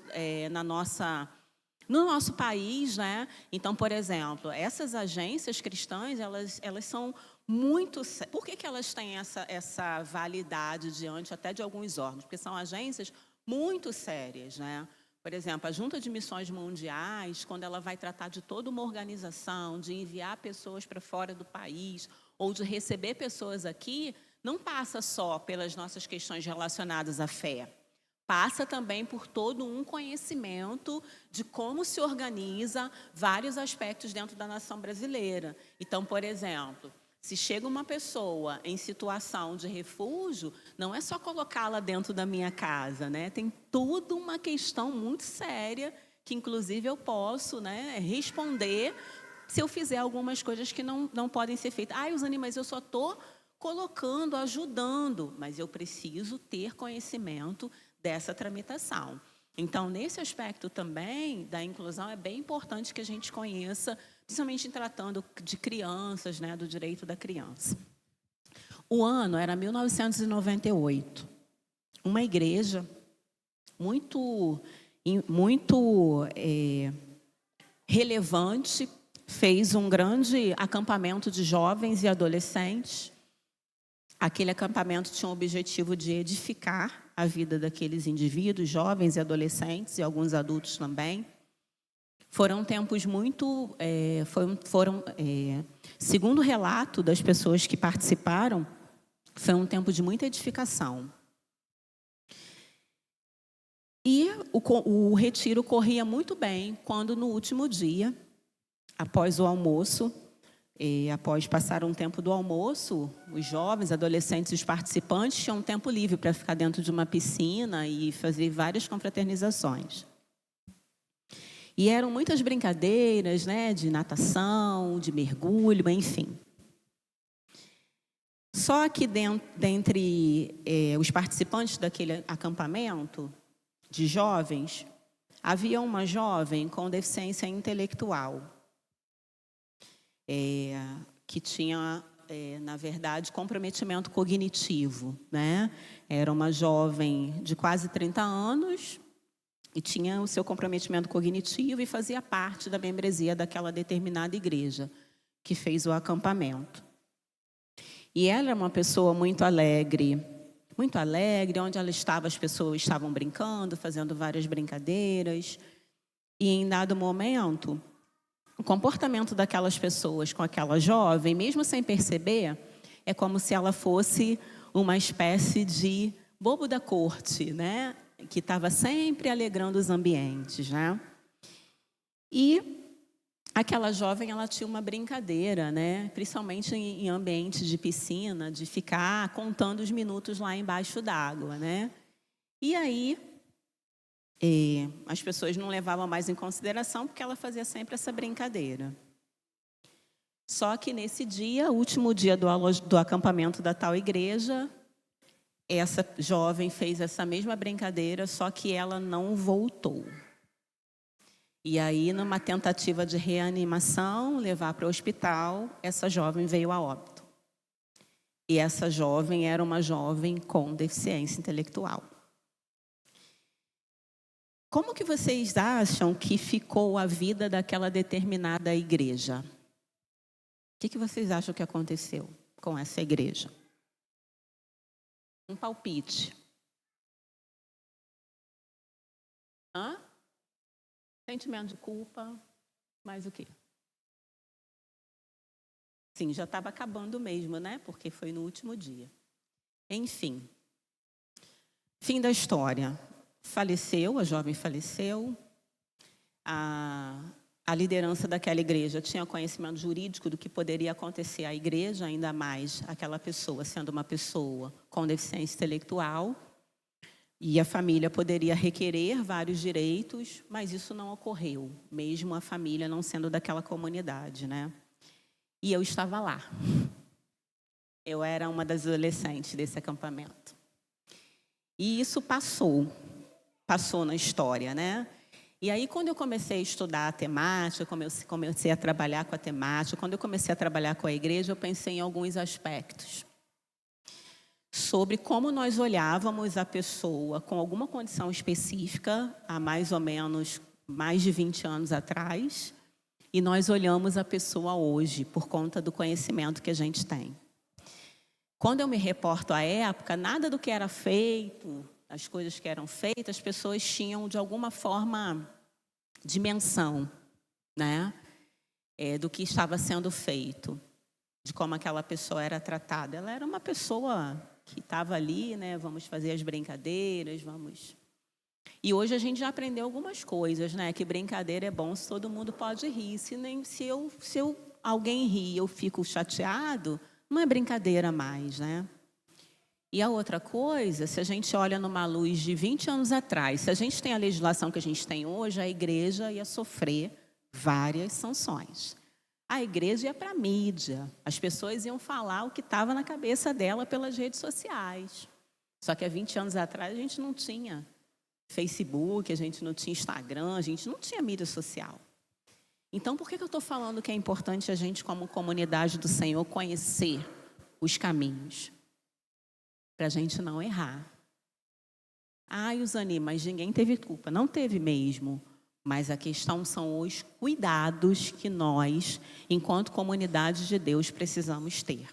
no nosso país, né? Então, por exemplo, essas agências cristãs, elas são muito... Por que elas têm essa validade diante até de alguns órgãos? Porque são agências muito sérias, né? Por exemplo, a Junta de Missões Mundiais, quando ela vai tratar de toda uma organização, de enviar pessoas para fora do país, ou de receber pessoas aqui, não passa só pelas nossas questões relacionadas à fé. Passa também por todo um conhecimento de como se organiza vários aspectos dentro da nação brasileira. Então, por exemplo, se chega uma pessoa em situação de refúgio, não é só colocá-la dentro da minha casa, né? Tem toda uma questão muito séria que, inclusive, eu posso, né, responder se eu fizer algumas coisas que não podem ser feitas. Usane, mas eu só estou colocando, ajudando, mas eu preciso ter conhecimento dessa tramitação. Então, nesse aspecto também da inclusão, é bem importante que a gente conheça, principalmente em tratando de crianças, né, do direito da criança. O ano era 1998. Uma igreja muito relevante fez um grande acampamento de jovens e adolescentes. Aquele acampamento tinha o objetivo de edificar a vida daqueles indivíduos, jovens e adolescentes, e alguns adultos também. Foram tempos muito... segundo o relato das pessoas que participaram, foi um tempo de muita edificação. E o retiro corria muito bem quando, no último dia, após o almoço, após passar um tempo do almoço, os jovens, adolescentes e os participantes tinham um tempo livre para ficar dentro de uma piscina e fazer várias confraternizações. E eram muitas brincadeiras, né, de natação, de mergulho, enfim. Só que dentre os participantes daquele acampamento de jovens, havia uma jovem com deficiência intelectual, que tinha, na verdade, comprometimento cognitivo, né? Era uma jovem de quase 30 anos e tinha o seu comprometimento cognitivo e fazia parte da membresia daquela determinada igreja que fez o acampamento. E ela era uma pessoa muito alegre, onde ela estava, as pessoas estavam brincando, fazendo várias brincadeiras. E, em dado momento, o comportamento daquelas pessoas com aquela jovem, mesmo sem perceber, é como se ela fosse uma espécie de bobo da corte, né? Que estava sempre alegrando os ambientes, né? E aquela jovem, ela tinha uma brincadeira, né? Principalmente em ambientes de piscina, de ficar contando os minutos lá embaixo d'água, né? E aí, as pessoas não levavam mais em consideração porque ela fazia sempre essa brincadeira. Só que nesse dia, último dia do acampamento da tal igreja, essa jovem fez essa mesma brincadeira, só que ela não voltou. E aí, numa tentativa de reanimação, levar para o hospital, essa jovem veio a óbito. E essa jovem era uma jovem com deficiência intelectual. Como que vocês acham que ficou a vida daquela determinada igreja? O que vocês acham que aconteceu com essa igreja? Um palpite. Sentimento de culpa, mais o quê? Sim, já estava acabando mesmo, né? Porque foi no último dia. Enfim. Fim da história. Faleceu, a jovem faleceu. A liderança daquela igreja tinha conhecimento jurídico do que poderia acontecer à igreja, ainda mais aquela pessoa sendo uma pessoa com deficiência intelectual. E a família poderia requerer vários direitos, mas isso não ocorreu, mesmo a família não sendo daquela comunidade, né? E eu estava lá. Eu era uma das adolescentes desse acampamento. E isso passou na história, né? E aí, quando eu comecei a estudar a temática, comecei a trabalhar com a temática, quando eu comecei a trabalhar com a igreja, eu pensei em alguns aspectos sobre como nós olhávamos a pessoa com alguma condição específica, há mais ou menos mais de 20 anos atrás, e nós olhamos a pessoa hoje, por conta do conhecimento que a gente tem. Quando eu me reporto à época, nada do que era feito, as coisas que eram feitas, as pessoas tinham, de alguma forma, dimensão, né? Do que estava sendo feito, de como aquela pessoa era tratada. Ela era uma pessoa que estava ali, né? Vamos fazer as brincadeiras, vamos... E hoje a gente já aprendeu algumas coisas, né? Que brincadeira é bom se todo mundo pode rir. Se alguém ri e eu fico chateado, não é brincadeira mais, né? E a outra coisa, se a gente olha numa luz de 20 anos atrás, se a gente tem a legislação que a gente tem hoje, a igreja ia sofrer várias sanções. A igreja ia para a mídia. As pessoas iam falar o que estava na cabeça dela pelas redes sociais. Só que há 20 anos atrás a gente não tinha Facebook, a gente não tinha Instagram, a gente não tinha mídia social. Então, por que eu estou falando que é importante a gente, como comunidade do Senhor, conhecer os caminhos? Para a gente não errar. Uzani, mas ninguém teve culpa. Não teve mesmo. Mas a questão são os cuidados que nós, enquanto comunidade de Deus, precisamos ter.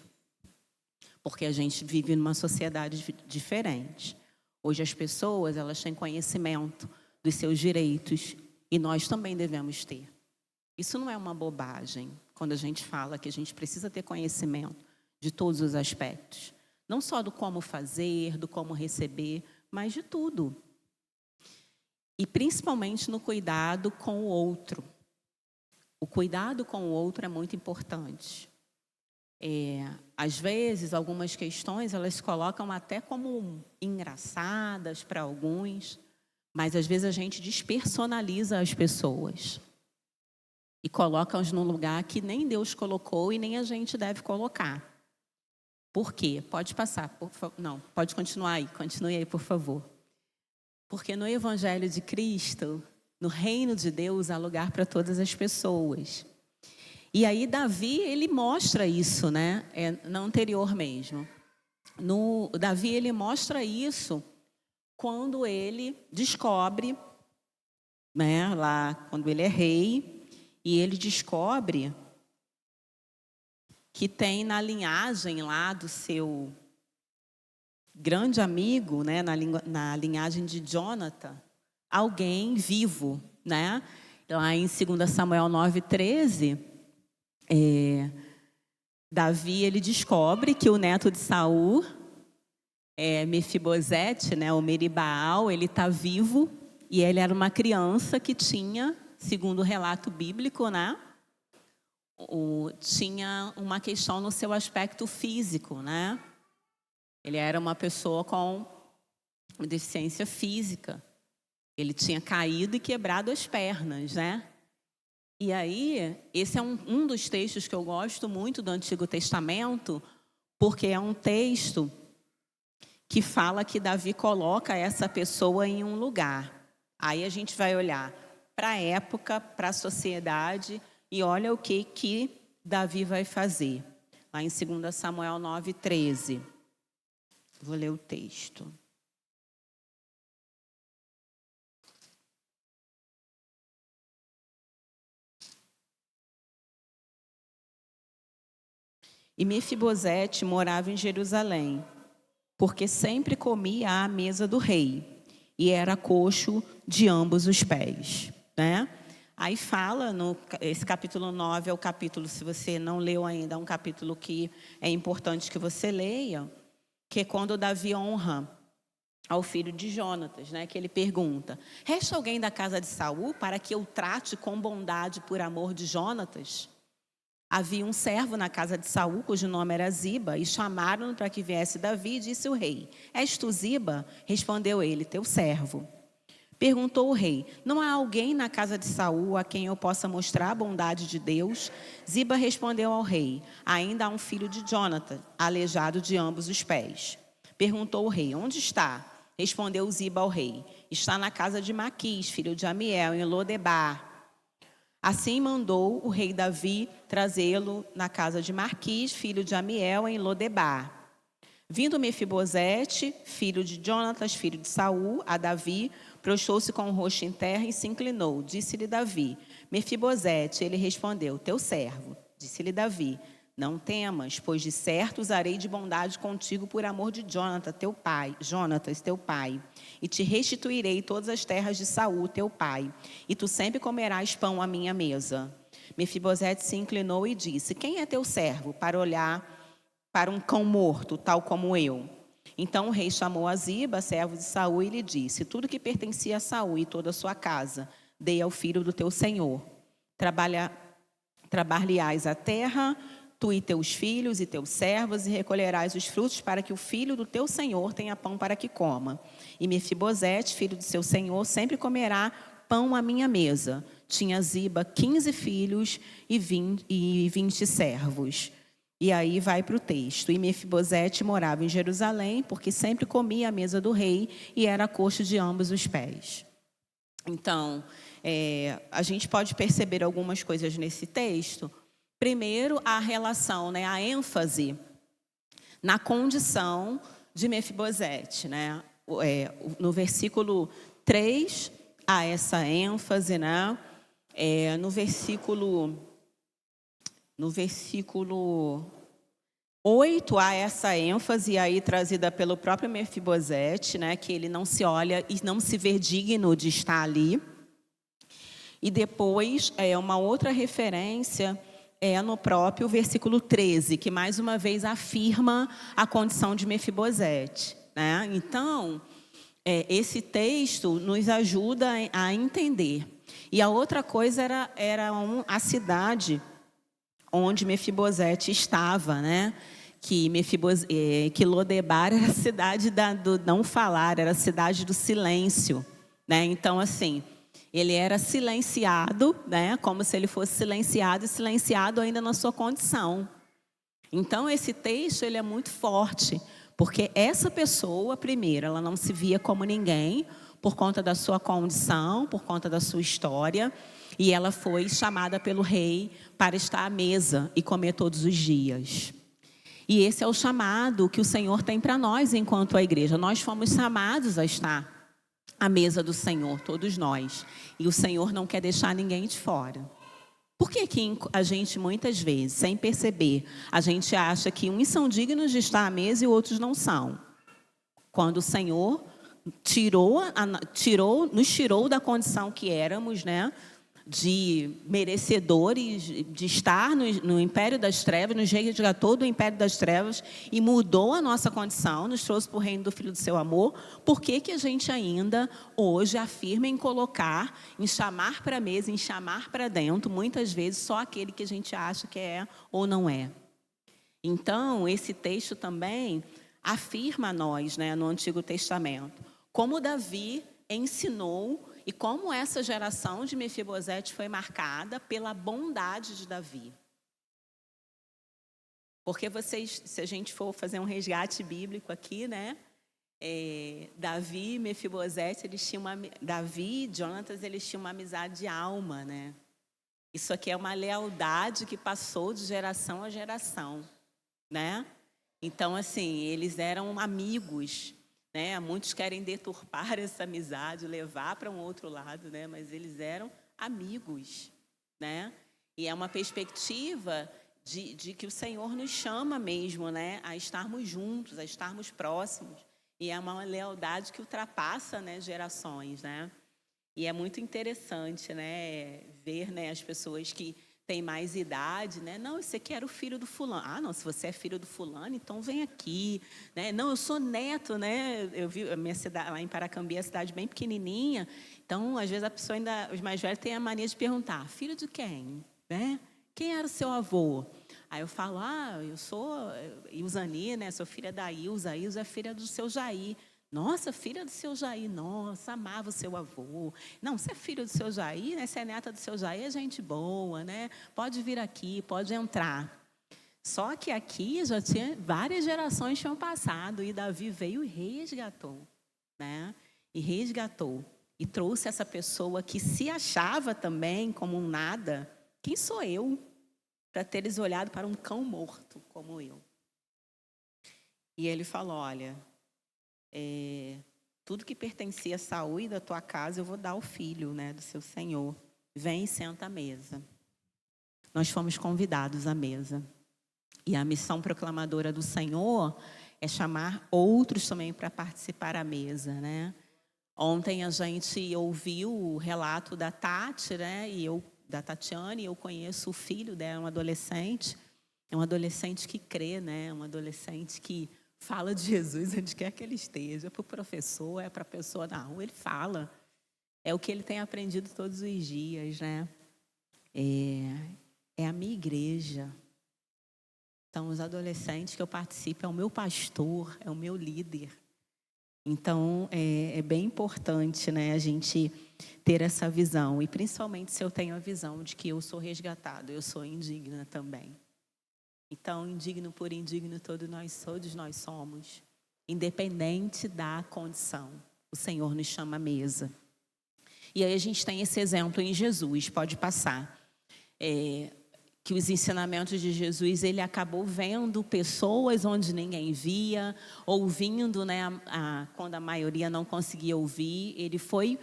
Porque a gente vive numa sociedade diferente. Hoje as pessoas, elas têm conhecimento dos seus direitos e nós também devemos ter. Isso não é uma bobagem, quando a gente fala que a gente precisa ter conhecimento de todos os aspectos. Não só do como fazer, do como receber, mas de tudo. E principalmente no cuidado com o outro. O cuidado com o outro é muito importante. Às vezes, algumas questões, elas se colocam até como engraçadas para alguns, mas às vezes a gente despersonaliza as pessoas e coloca-os num lugar que nem Deus colocou e nem a gente deve colocar. Por quê? Pode passar, por favor. Não, pode continuar aí, continue aí, por favor. Porque no Evangelho de Cristo, no reino de Deus, há lugar para todas as pessoas. E aí Davi, ele mostra isso, né? No anterior mesmo. Davi, ele mostra isso quando ele descobre, né, lá, quando ele é rei, e ele descobre que tem na linhagem lá do seu grande amigo, né, na linhagem de Jonathan, alguém vivo, né? Lá em 2 Samuel 9:13, Davi, ele descobre que o neto de Saul, Mefibosete, né, o Meribaal, ele está vivo e ele era uma criança que tinha, segundo o relato bíblico, né, tinha uma questão no seu aspecto físico, né? Ele era uma pessoa com deficiência física. Ele tinha caído e quebrado as pernas, né? E aí, esse é um dos textos que eu gosto muito do Antigo Testamento, porque é um texto que fala que Davi coloca essa pessoa em um lugar. Aí a gente vai olhar para a época, para a sociedade, e olha o que Davi vai fazer. Lá em 2 Samuel 9:13. Vou ler o texto. E Mefibosete morava em Jerusalém, porque sempre comia à mesa do rei, e era coxo de ambos os pés, né? Aí fala, esse capítulo 9 é o capítulo, se você não leu ainda, é um capítulo que é importante que você leia, que é quando Davi honra ao filho de Jonatas, né? Que ele pergunta: resta alguém da casa de Saul para que eu trate com bondade por amor de Jonatas? Havia um servo na casa de Saul, cujo nome era Ziba, e chamaram-no para que viesse Davi, e disse o rei: és tu Ziba? Respondeu ele: teu servo. Perguntou o rei: não há alguém na casa de Saul a quem eu possa mostrar a bondade de Deus? Ziba respondeu ao rei: ainda há um filho de Jonatas, aleijado de ambos os pés. Perguntou o rei: onde está? Respondeu Ziba ao rei: está na casa de Maquis, filho de Amiel, em Lodebar. Assim mandou o rei Davi trazê-lo na casa de Maquis, filho de Amiel, em Lodebar. Vindo Mefibosete, filho de Jonatas, filho de Saul, a Davi, prostrou-se com o rosto em terra e se inclinou. Disse-lhe Davi: Mefibosete. Ele respondeu: teu servo. Disse-lhe Davi: não temas, pois de certo usarei de bondade contigo por amor de Jonatas, teu pai, e te restituirei todas as terras de Saul, teu pai, e tu sempre comerás pão à minha mesa. Mefibosete se inclinou e disse: quem é teu servo para olhar para um cão morto, tal como eu? Então o rei chamou a Ziba, servo de Saul, e lhe disse: tudo que pertencia a Saul e toda a sua casa, dei ao filho do teu senhor. Trabalhar-lhe-ás a terra, tu e teus filhos e teus servos, e recolherás os frutos para que o filho do teu senhor tenha pão para que coma. E Mefibosete, filho do seu senhor, sempre comerá pão à minha mesa. Tinha Ziba 15 filhos e 20 servos. E aí vai para o texto. E Mefibosete morava em Jerusalém, porque sempre comia à mesa do rei e era coxo de ambos os pés. Então, a gente pode perceber algumas coisas nesse texto. Primeiro, a relação, né, a ênfase na condição de Mefibosete, né? No versículo 3, há essa ênfase, né? No versículo 8, há essa ênfase aí trazida pelo próprio Mefibosete, né? Que ele não se olha e não se vê digno de estar ali. E depois, uma outra referência no próprio versículo 13, que mais uma vez afirma a condição de Mefibosete, né? Então, esse texto nos ajuda a entender. E a outra coisa era a cidade onde Mefibosete estava, né? Que Lodebar era a cidade do não falar, era a cidade do silêncio, né? Então, assim, ele era silenciado, né? Como se ele fosse silenciado e silenciado ainda na sua condição. Então, esse texto ele é muito forte, porque essa pessoa, primeiro, ela não se via como ninguém por conta da sua condição, por conta da sua história, e ela foi chamada pelo rei para estar à mesa e comer todos os dias. E esse é o chamado que o Senhor tem para nós enquanto a igreja. Nós fomos chamados a estar à mesa do Senhor, todos nós. E o Senhor não quer deixar ninguém de fora. Por que a gente, muitas vezes, sem perceber, a gente acha que uns são dignos de estar à mesa e outros não são? Quando o Senhor nos tirou da condição que éramos, né? De merecedores, de estar no império das trevas, nos resgatou do império das trevas e mudou a nossa condição, nos trouxe para o reino do Filho do seu amor. Por que a gente ainda hoje afirma em colocar, em chamar para a mesa, em chamar para dentro, muitas vezes só aquele que a gente acha que é ou não é? Então, esse texto também afirma a nós, né, no Antigo Testamento, como Davi ensinou e como essa geração de Mefibosete foi marcada pela bondade de Davi. Porque se a gente for fazer um resgate bíblico aqui, né? Davi e Mefibosete, Davi e Jonatas, eles tinham uma amizade de alma, né? Isso aqui é uma lealdade que passou de geração a geração, né? Então, assim, eles eram amigos, né? Muitos querem deturpar essa amizade, levar para um outro lado, né? Mas eles eram amigos, né? E é uma perspectiva de que o Senhor nos chama mesmo, né? A estarmos juntos, a estarmos próximos. E é uma lealdade que ultrapassa, né, gerações, né? E é muito interessante, né, ver, né, as pessoas que têm mais idade, né? Não, esse aqui era o filho do fulano. Ah, não, se você é filho do fulano, então vem aqui, né? Não, eu sou neto, né? Eu vi a minha cidade lá em Paracambi, a cidade bem pequenininha. Então, às vezes a pessoa os mais velhos têm a mania de perguntar: filho de quem, né? Quem era o seu avô? Aí eu falo: eu sou Ilzani, né? Sou filha da Ilza. A Ilza é filha do seu Jair. Nossa, filha do seu Jair. Nossa, amava o seu avô. Não, você é filho do seu Jair, né? Você é neta do seu Jair, é gente boa, né? Pode vir aqui, pode entrar. Só que aqui já tinha várias gerações tinham passado e Davi veio e resgatou, né? E resgatou. E trouxe essa pessoa que se achava também como um nada. Quem sou eu para teres olhado para um cão morto como eu? E ele falou: olha, tudo que pertencia a Saul e da tua casa eu vou dar ao filho, né, do seu senhor. Vem e senta à mesa. Nós fomos convidados à mesa. E a missão proclamadora do Senhor é chamar outros também para participar à mesa, né? Ontem a gente ouviu o relato da Tati, né, da Tatiane, eu conheço o filho dela, um adolescente. É um adolescente que crê, né? Um adolescente que fala de Jesus onde quer que ele esteja, para o professor, para a pessoa na rua, ele fala. É o que ele tem aprendido todos os dias, né? É a minha igreja. Então, os adolescentes que eu participo é o meu pastor, é o meu líder. Então, é bem importante, né, a gente ter essa visão. E principalmente se eu tenho a visão de que eu sou resgatado, eu sou indigna também. Então, indigno por indigno, todos nós somos. Independente da condição, o Senhor nos chama à mesa. E aí a gente tem esse exemplo em Jesus, pode passar. Que os ensinamentos de Jesus, ele acabou vendo pessoas onde ninguém via, ouvindo, né, quando a maioria não conseguia ouvir. Ele foi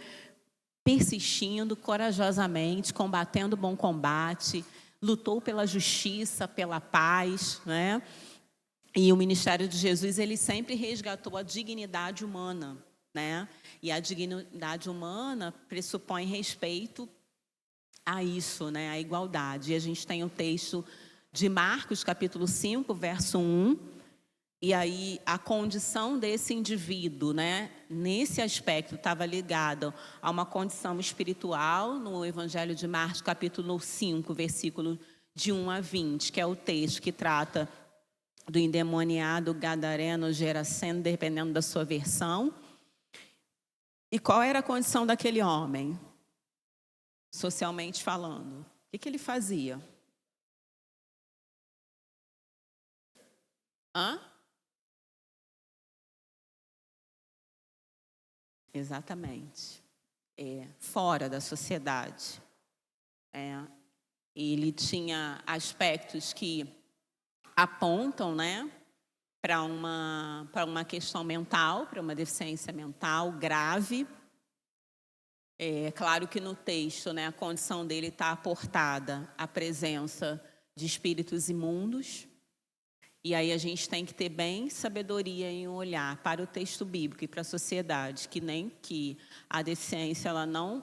persistindo corajosamente, combatendo o bom combate, lutou pela justiça, pela paz, né? E o ministério de Jesus, ele sempre resgatou a dignidade humana, né? E a dignidade humana pressupõe respeito a isso, né? A igualdade. E a gente tem o texto de Marcos, capítulo 5, verso 1. E aí a condição desse indivíduo, né, nesse aspecto, estava ligada a uma condição espiritual, no Evangelho de Marcos, capítulo 5, versículo de 1 a 20, que é o texto que trata do endemoniado gadareno geraseno, dependendo da sua versão. E qual era a condição daquele homem? Socialmente falando, o que ele fazia? Exatamente. Fora da sociedade. Ele tinha aspectos que apontam, né, para uma questão mental, para uma deficiência mental grave. É claro que no texto, né, a condição dele está aportada à presença de espíritos imundos. E aí a gente tem que ter bem sabedoria em olhar para o texto bíblico e para a sociedade, que nem que a deficiência,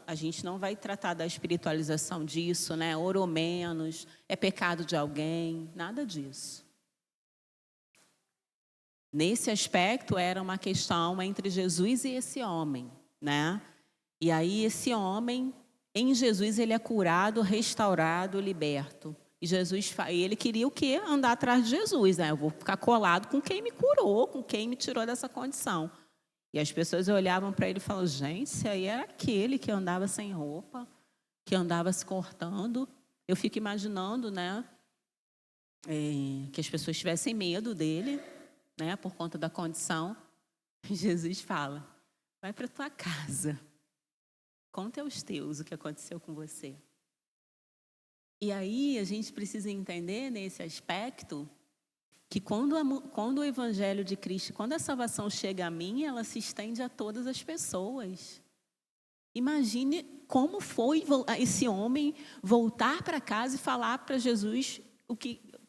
a gente não vai tratar da espiritualização disso, né? Ouro ou menos, é pecado de alguém, nada disso. Nesse aspecto era uma questão entre Jesus e esse homem, né? E aí esse homem, em Jesus, ele é curado, restaurado, liberto. E ele queria o quê? Andar atrás de Jesus, né? Eu vou ficar colado com quem me curou, com quem me tirou dessa condição. E as pessoas olhavam para ele e falavam, gente, esse aí era aquele que andava sem roupa, que andava se cortando. Eu fico imaginando, né, que as pessoas tivessem medo dele, né, por conta da condição. E Jesus fala, vai para tua casa, conta aos teus o que aconteceu com você. E aí a gente precisa entender nesse aspecto que quando o Evangelho de Cristo, quando a salvação chega a mim, ela se estende a todas as pessoas. Imagine como foi esse homem voltar para casa e falar para Jesus,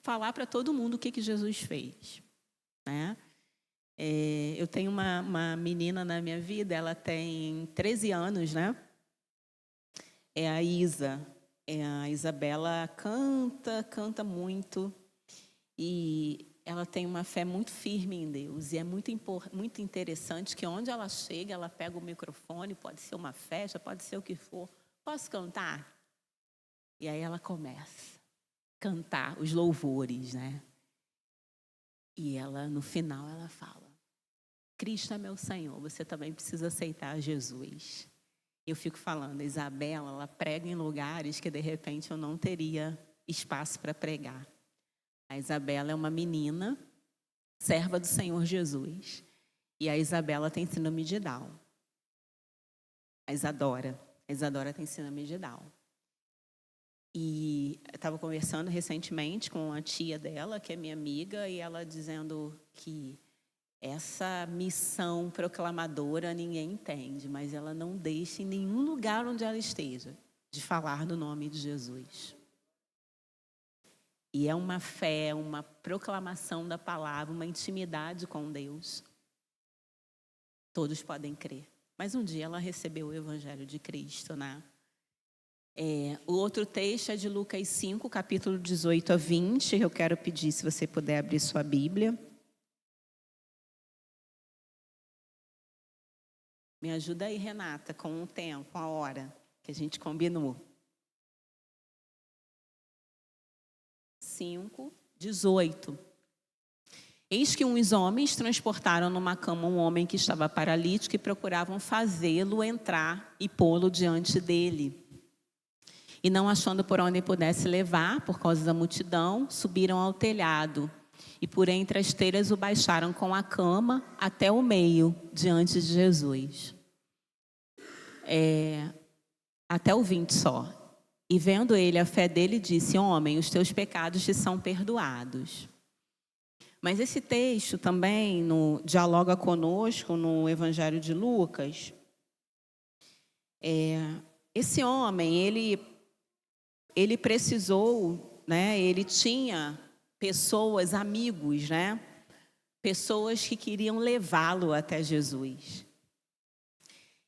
falar para todo mundo o que Jesus fez, né? Eu tenho uma menina na minha vida, ela tem 13 anos, né? É a Isa. A Isabela canta muito e ela tem uma fé muito firme em Deus. E é muito interessante que onde ela chega, ela pega o microfone, pode ser uma festa, pode ser o que for. Posso cantar? E aí ela começa a cantar os louvores, né? E ela, no final, ela fala, Cristo é meu Senhor, você também precisa aceitar Jesus. Eu fico falando, a Isabela, ela prega em lugares que, de repente, eu não teria espaço para pregar. A Isabela é uma menina, serva do Senhor Jesus. E a Isabela tem síndrome de Down. A Isadora tem síndrome de Down. E eu estava conversando recentemente com a tia dela, que é minha amiga, e ela dizendo que essa missão proclamadora ninguém entende, mas ela não deixa em nenhum lugar onde ela esteja de falar do nome de Jesus. E é uma fé, uma proclamação da palavra, uma intimidade com Deus. Todos podem crer. Mas um dia ela recebeu o Evangelho de Cristo, né? O outro texto é de Lucas 5, capítulo 18 a 20. Eu quero pedir, se você puder abrir sua Bíblia. Me ajuda aí, Renata, com o tempo, a hora que a gente combinou. 5, 18. Eis que uns homens transportaram numa cama um homem que estava paralítico e procuravam fazê-lo entrar e pô-lo diante dele. E não achando por onde pudesse levar, por causa da multidão, subiram ao telhado. E por entre as telhas o baixaram com a cama até o meio, diante de Jesus. Até o 20 só. E vendo ele a fé dele, disse, homem, os teus pecados te são perdoados. Mas esse texto também dialoga conosco no Evangelho de Lucas. Esse homem, ele precisou, né? Ele tinha pessoas, amigos, né? Pessoas que queriam levá-lo até Jesus.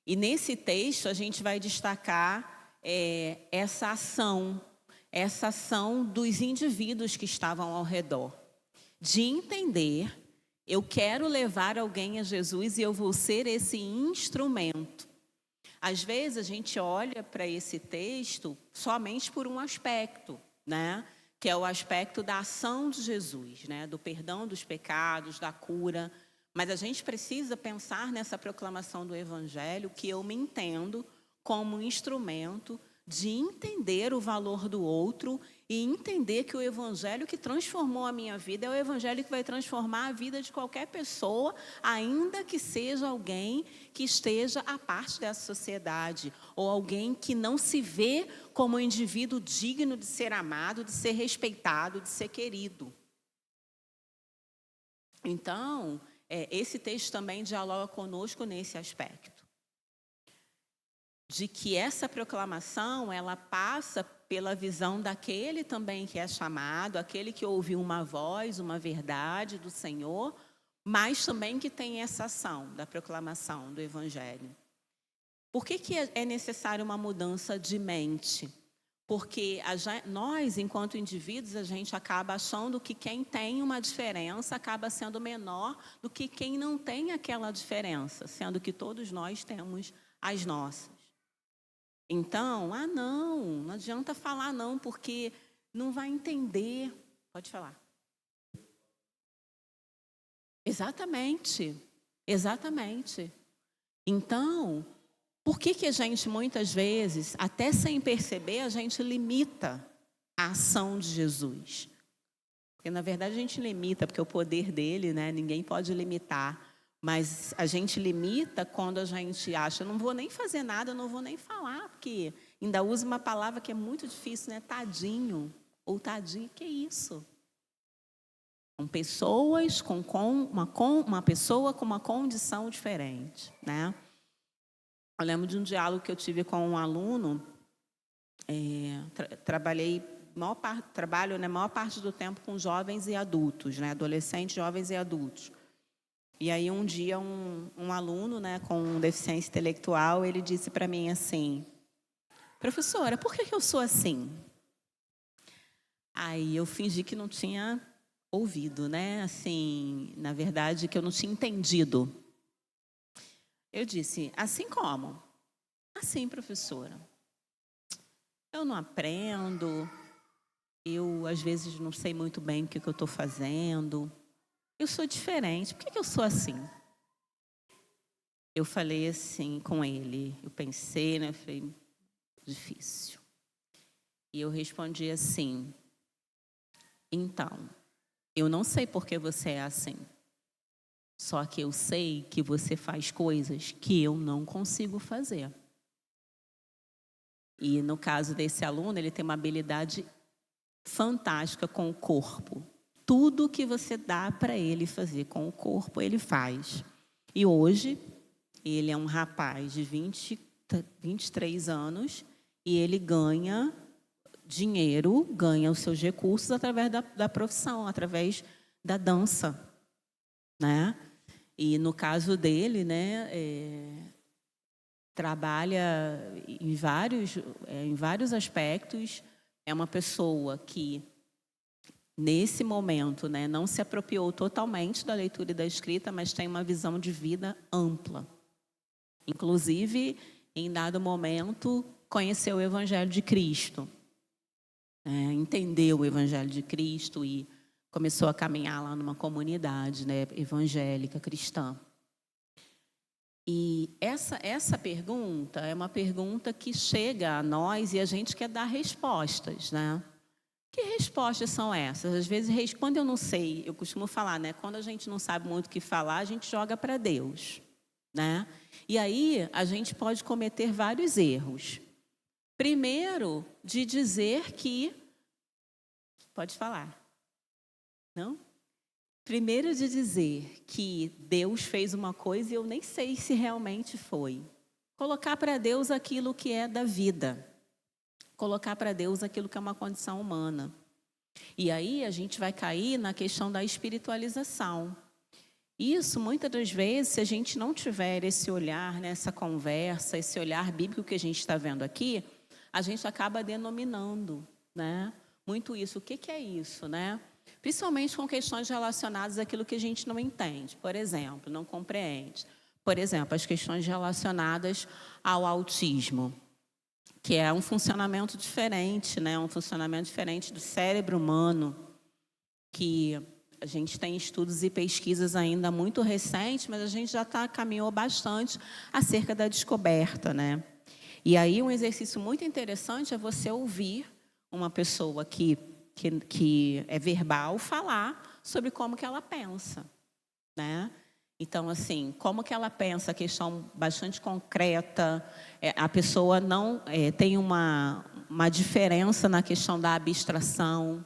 E nesse texto a gente vai destacar essa ação dos indivíduos que estavam ao redor, de entender, eu quero levar alguém a Jesus e eu vou ser esse instrumento. Às vezes a gente olha para esse texto somente por um aspecto, né? Que é o aspecto da ação de Jesus, né? Do perdão dos pecados, da cura. Mas a gente precisa pensar nessa proclamação do Evangelho, que eu me entendo como um instrumento de entender o valor do outro e entender que o Evangelho que transformou a minha vida é o Evangelho que vai transformar a vida de qualquer pessoa, ainda que seja alguém que esteja à parte dessa sociedade, ou alguém que não se vê como um indivíduo digno de ser amado, de ser respeitado, de ser querido. Então, esse texto também dialoga conosco nesse aspecto. De que essa proclamação, ela passa pela visão daquele também que é chamado, aquele que ouviu uma voz, uma verdade do Senhor, mas também que tem essa ação da proclamação do Evangelho. Por que é necessária uma mudança de mente? Porque nós, enquanto indivíduos, a gente acaba achando que quem tem uma diferença acaba sendo menor do que quem não tem aquela diferença, sendo que todos nós temos as nossas. Então, não adianta falar não, porque não vai entender. Pode falar. Exatamente. Então, por que a gente, muitas vezes, até sem perceber, a gente limita a ação de Jesus? Porque, na verdade, a gente limita, porque o poder dele, né, ninguém pode limitar. Mas a gente limita quando a gente acha, não vou nem fazer nada, não vou nem falar, porque ainda usa uma palavra que é muito difícil, né? Tadinho, ou tadinho, que é isso? São pessoas uma pessoa com uma condição diferente, né? Eu lembro de um diálogo que eu tive com um aluno, trabalho, né, maior parte do tempo com jovens e adultos, né, adolescentes, jovens e adultos. E aí um dia um aluno, né, com deficiência intelectual, ele disse para mim assim: professora, por que eu sou assim? Aí eu fingi que não tinha ouvido, né, assim, na verdade que eu não tinha entendido. Eu disse: assim como? Assim, professora. Eu não aprendo, eu às vezes não sei muito bem o que eu estou fazendo. Eu sou diferente, por que eu sou assim? Eu falei assim com ele, eu pensei, né? Falei, difícil. E eu respondi assim: então, eu não sei por que você é assim. Só que eu sei que você faz coisas que eu não consigo fazer. E no caso desse aluno, ele tem uma habilidade fantástica com o corpo. Tudo que você dá para ele fazer com o corpo, ele faz. E hoje, ele é um rapaz de 23 anos e ele ganha dinheiro, ganha os seus recursos através da profissão, através da dança, né? E no caso dele, né, trabalha em vários aspectos. É uma pessoa que, nesse momento, né, não se apropriou totalmente da leitura e da escrita, mas tem uma visão de vida ampla. Inclusive, em dado momento, conheceu o Evangelho de Cristo, entendeu o Evangelho de Cristo e começou a caminhar lá numa comunidade, né, evangélica, cristã. E essa pergunta é uma pergunta que chega a nós e a gente quer dar respostas, né? Que respostas são essas? Às vezes, quando eu não sei, eu costumo falar, né? Quando a gente não sabe muito o que falar, a gente joga para Deus, né? E aí a gente pode cometer vários erros. Primeiro, de dizer que... Pode falar. Não? Primeiro, de dizer que Deus fez uma coisa e eu nem sei se realmente foi. Colocar para Deus aquilo que é da vida. Colocar para Deus aquilo que é uma condição humana. E aí a gente vai cair na questão da espiritualização. Isso, muitas das vezes, se a gente não tiver esse olhar, nessa conversa, esse olhar bíblico que a gente está vendo aqui, a gente acaba denominando, né? Muito isso. O que é isso, né? Principalmente com questões relacionadas àquilo que a gente não entende. Por exemplo, não compreende. Por exemplo, as questões relacionadas ao autismo, que é um funcionamento diferente, né? Um funcionamento diferente do cérebro humano, que a gente tem estudos e pesquisas ainda muito recentes, mas a gente já caminhou bastante acerca da descoberta, né? E aí um exercício muito interessante é você ouvir uma pessoa que é verbal falar sobre como que ela pensa, né? Então, assim, como que ela pensa, questão bastante concreta, a pessoa não tem uma diferença na questão da abstração.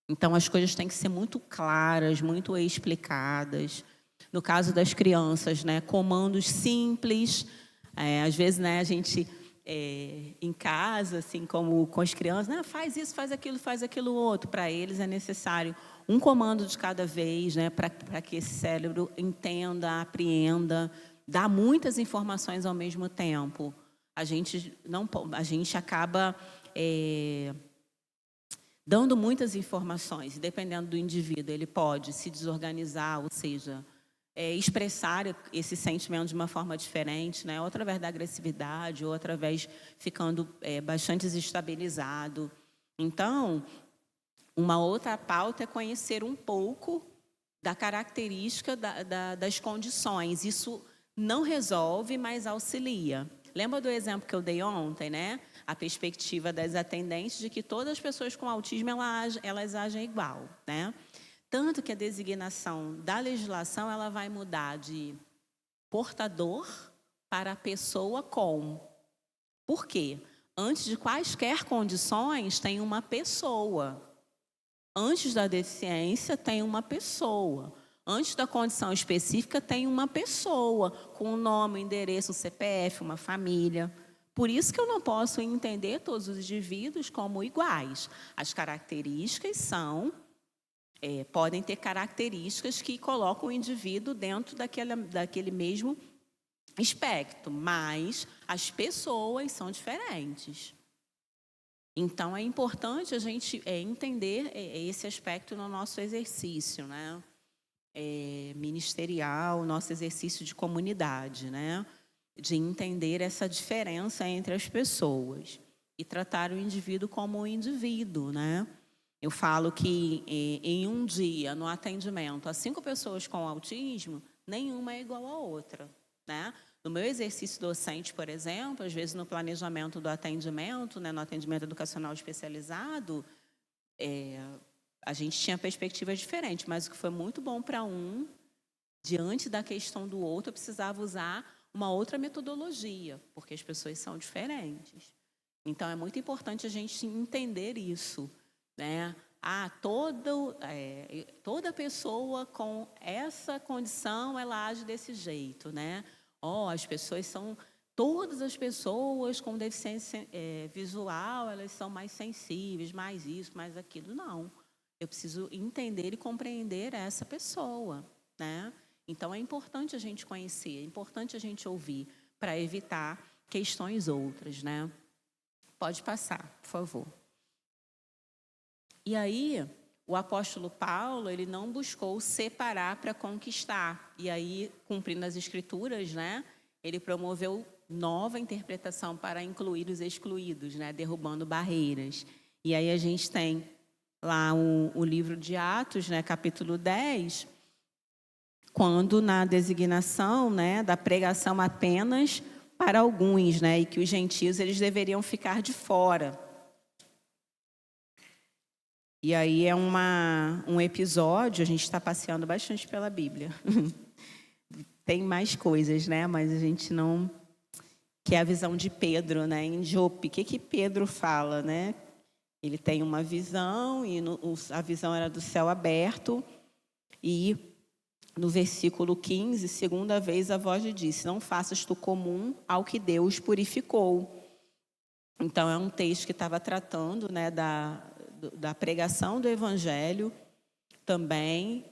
Então, as coisas têm que ser muito claras, muito explicadas. No caso das crianças, né, comandos simples. Às vezes, né, a gente, em casa, assim como com as crianças, né, faz isso, faz aquilo outro. Para eles é necessário um comando de cada vez, né, para que esse cérebro entenda, apreenda, dá muitas informações ao mesmo tempo. A gente acaba dando muitas informações, dependendo do indivíduo, ele pode se desorganizar, ou seja, expressar esse sentimento de uma forma diferente, né, ou através da agressividade, ou através ficando bastante desestabilizado. Então, uma outra pauta é conhecer um pouco da característica das condições. Isso não resolve, mas auxilia. Lembra do exemplo que eu dei ontem, né? A perspectiva das atendentes de que todas as pessoas com autismo elas agem igual, né? Tanto que a designação da legislação ela vai mudar de portador para a pessoa com. Por quê? Antes de quaisquer condições, tem uma pessoa. Antes da deficiência, tem uma pessoa. Antes da condição específica, tem uma pessoa com um nome, um endereço, um CPF, uma família. Por isso que eu não posso entender todos os indivíduos como iguais. As características podem ter características que colocam o indivíduo dentro daquele mesmo espectro, mas as pessoas são diferentes. Então, é importante a gente entender esse aspecto no nosso exercício, né? Ministerial, nosso exercício de comunidade, né? De entender essa diferença entre as pessoas e tratar o indivíduo como um indivíduo, né? Eu falo que em um dia, no atendimento, a 5 pessoas com autismo, nenhuma é igual à outra, né? No meu exercício docente, por exemplo, às vezes no planejamento do atendimento, né, no atendimento educacional especializado, a gente tinha perspectivas diferentes, mas o que foi muito bom para um, diante da questão do outro, eu precisava usar uma outra metodologia, porque as pessoas são diferentes. Então, é muito importante a gente entender isso, né? Toda pessoa com essa condição, ela age desse jeito, né? Todas as pessoas com deficiência visual, elas são mais sensíveis, mais isso, mais aquilo. Não. Eu preciso entender e compreender essa pessoa, né? Então, é importante a gente conhecer, é importante a gente ouvir, para evitar questões outras, né? Pode passar, por favor. E aí, o apóstolo Paulo, ele não buscou separar para conquistar. E aí, cumprindo as escrituras, né? Ele promoveu nova interpretação para incluir os excluídos, né? Derrubando barreiras. E aí a gente tem lá o livro de Atos, né? Capítulo 10, quando na designação, né, da pregação apenas para alguns, né? E que os gentios eles deveriam ficar de fora. E aí é um episódio, a gente está passeando bastante pela Bíblia. Tem mais coisas, né? Mas a gente não... Que é a visão de Pedro, né? Em Jope. O que Pedro fala, né? Ele tem uma visão, e a visão era do céu aberto. E no versículo 15, segunda vez a voz lhe disse: não faças tu comum ao que Deus purificou. Então, é um texto que estava tratando, né, da pregação do Evangelho também,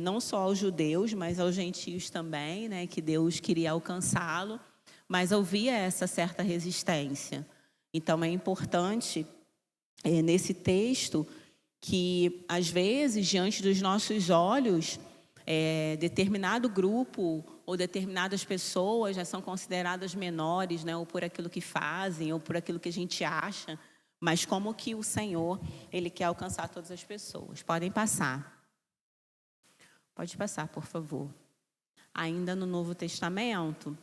não só aos judeus, mas aos gentios também, né, que Deus queria alcançá-lo, mas havia essa certa resistência. Então, é importante, nesse texto, que, às vezes, diante dos nossos olhos, determinado grupo ou determinadas pessoas já são consideradas menores, né, ou por aquilo que fazem, ou por aquilo que a gente acha, mas como que o Senhor, Ele quer alcançar todas as pessoas. Podem passar. Pode passar, por favor. Ainda no Novo Testamento,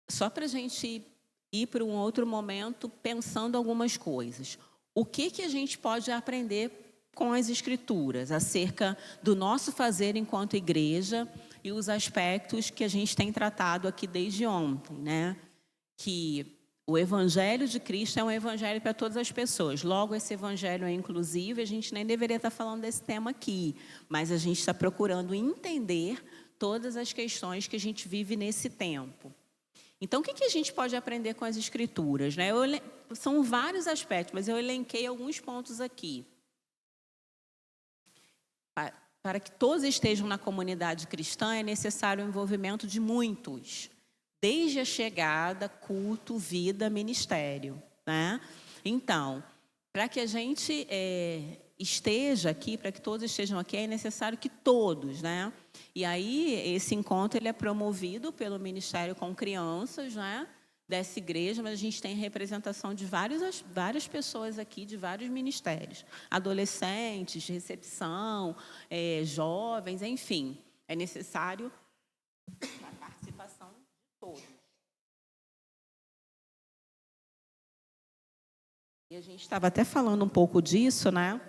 só para a gente ir para um outro momento pensando algumas coisas. O que a gente pode aprender com as Escrituras acerca do nosso fazer enquanto igreja e os aspectos que a gente tem tratado aqui desde ontem, né? Que o Evangelho de Cristo é um evangelho para todas as pessoas. Logo, esse evangelho é inclusivo, a gente nem deveria estar falando desse tema aqui, mas a gente está procurando entender todas as questões que a gente vive nesse tempo. Então, o que a gente pode aprender com as Escrituras, né? São vários aspectos, mas eu elenquei alguns pontos aqui. Para que todos estejam na comunidade cristã, é necessário o envolvimento de muitos, desde a chegada, culto, vida, ministério, né? Então, para que a gente esteja aqui, para que todos estejam aqui, é necessário que todos, né? E aí, esse encontro ele é promovido pelo Ministério com Crianças, né, dessa igreja, mas a gente tem representação de várias pessoas aqui, de vários ministérios. Adolescentes, recepção, jovens, enfim. é necessário a participação de todos. E a gente estava até falando um pouco disso, né?